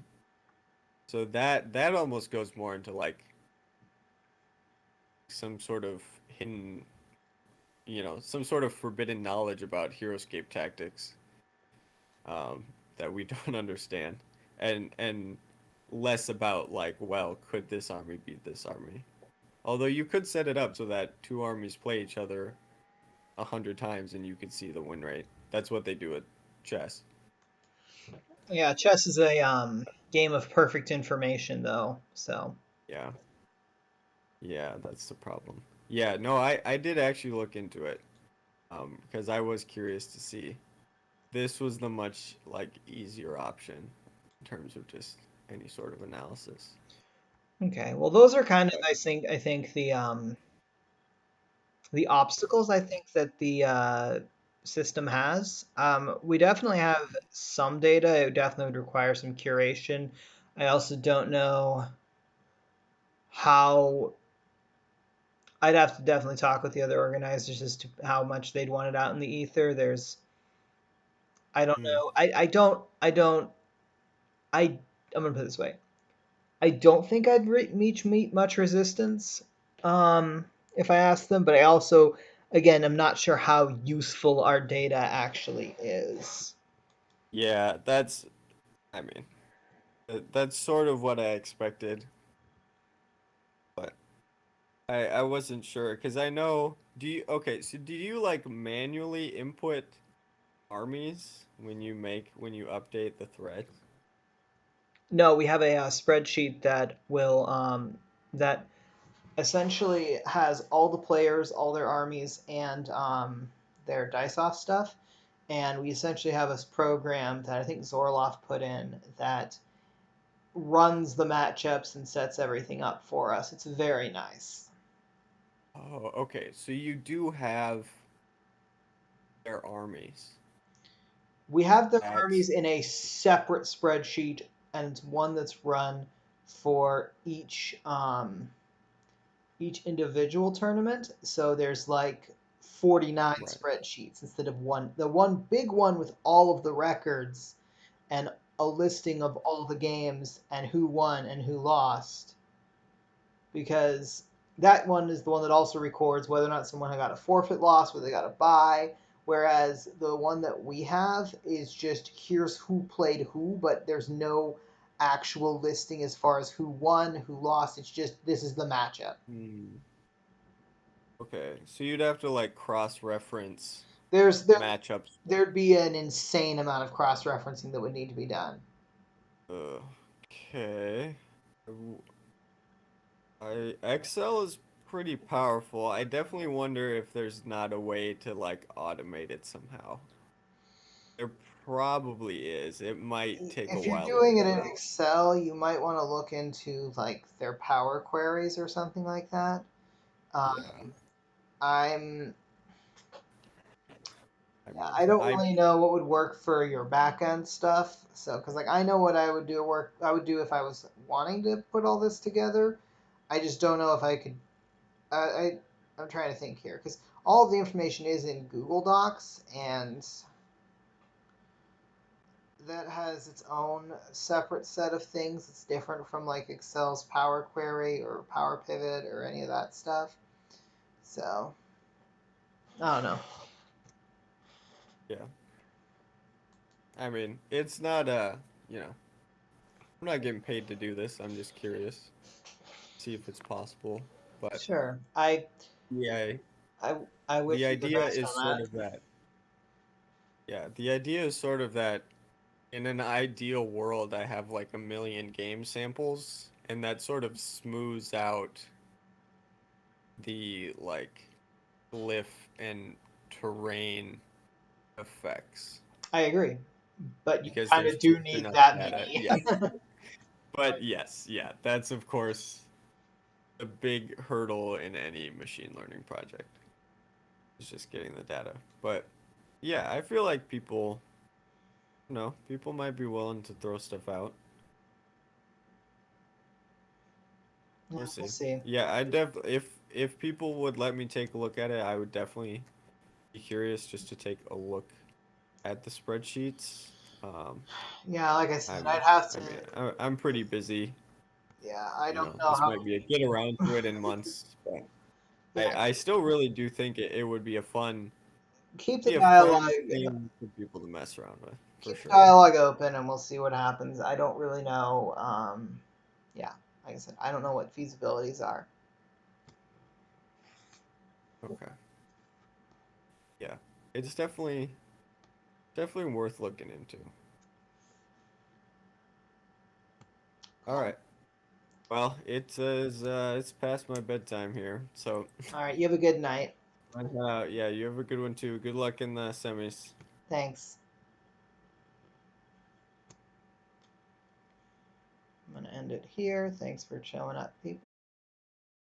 so that almost goes more into like some sort of hidden, some sort of forbidden knowledge about HeroScape tactics that we don't understand. And less about like, well, could this army beat this army? Although you could set it up so that two armies play each other 100 times and you could see the win rate. That's what they do at chess. Yeah, chess is a game of perfect information, though. So Yeah, yeah, that's the problem. Yeah, no, I did actually look into it, because I was curious to see. This was the much like easier option in terms of just any sort of analysis. okay, well, those are kind of But I think the obstacles I think that the system has. We definitely have some data. It definitely would require some curation. I also don't know how. I'd have to definitely talk with the other organizers as to how much they'd want it out in the ether. There's, I don't mm, know. I, I'm gonna put it this way. I don't think I'd meet much resistance, if I asked them. But I also, again, I'm not sure how useful our data actually is. yeah, that's I mean, that's sort of what I expected, but I wasn't sure because I know. Do you okay? So do you like manually input armies when you update the threads? No, we have a spreadsheet that will that essentially has all the players, all their armies, and their dice off stuff. And we essentially have a program that I think Zorloff put in that runs the matchups and sets everything up for us. It's very nice. Oh, okay. So you do have their armies. We have their That's armies in a separate spreadsheet, and it's one that's run for each individual tournament. So there's like 49 right. spreadsheets instead of one. The one big one with all of the records and a listing of all the games and who won and who lost, because that one is the one that also records whether or not someone got a forfeit loss, whether they got a bye. Whereas the one that we have is just here's who played who, but there's no actual listing as far as who won, who lost. It's just this is the matchup. Hmm. Okay. So you'd have to like cross-reference There's there matchups. there'd be an insane amount of cross referencing that would need to be done. Okay. Excel is pretty powerful. I definitely wonder if there's not a way to like automate it somehow. There probably is. It might take a If you're while to doing it figure in out. Excel, you might want to look into like their Power Queries or something like that. Yeah. I'm I Yeah, mean, I don't I really know what would work for your back end stuff. So, because like I know what I would do if I was wanting to put all this together. I just don't know if I could. I'm trying to think here because all of the information is in Google Docs, and that has its own separate set of things. It's different from like Excel's Power Query or Power Pivot or any of that stuff. So I don't know. yeah. I mean, it's not you know, I'm not getting paid to do this. I'm just curious, see if it's possible. But Sure, yeah, I I the wish you the idea best is on sort that. of that. Yeah, the idea is sort of that in an ideal world, I have like a million game samples, and that sort of smooths out the like glyph and terrain effects I agree, but you because kind there's of do just need enough that data. many. Yeah. But yes, yeah, that's of course a big hurdle in any machine learning project. Is just getting the data. But yeah, I feel like people, people might be willing to throw stuff out. Yeah, We'll we'll see. see. Yeah, I if people would let me take a look at it, I would definitely be curious just to take a look at the spreadsheets. Um, Yeah, like I said, I'm I'd have to. I'm pretty busy. Yeah, I don't know This how. might be a get around to it in months, but Yeah, I still really do think it would keep the be a dialogue. fun thing for people to mess around with. for keep the sure. dialogue open and we'll see what happens. I don't really know. Yeah, like I said, I don't know what feasibilities are. Okay. Yeah, it's definitely worth looking into. All Cool. right. Well, it's past my bedtime here, so All right, you have a good night. yeah, you have a good one too. Good luck in the semis. Thanks. I'm gonna end it here. Thanks for showing up, people.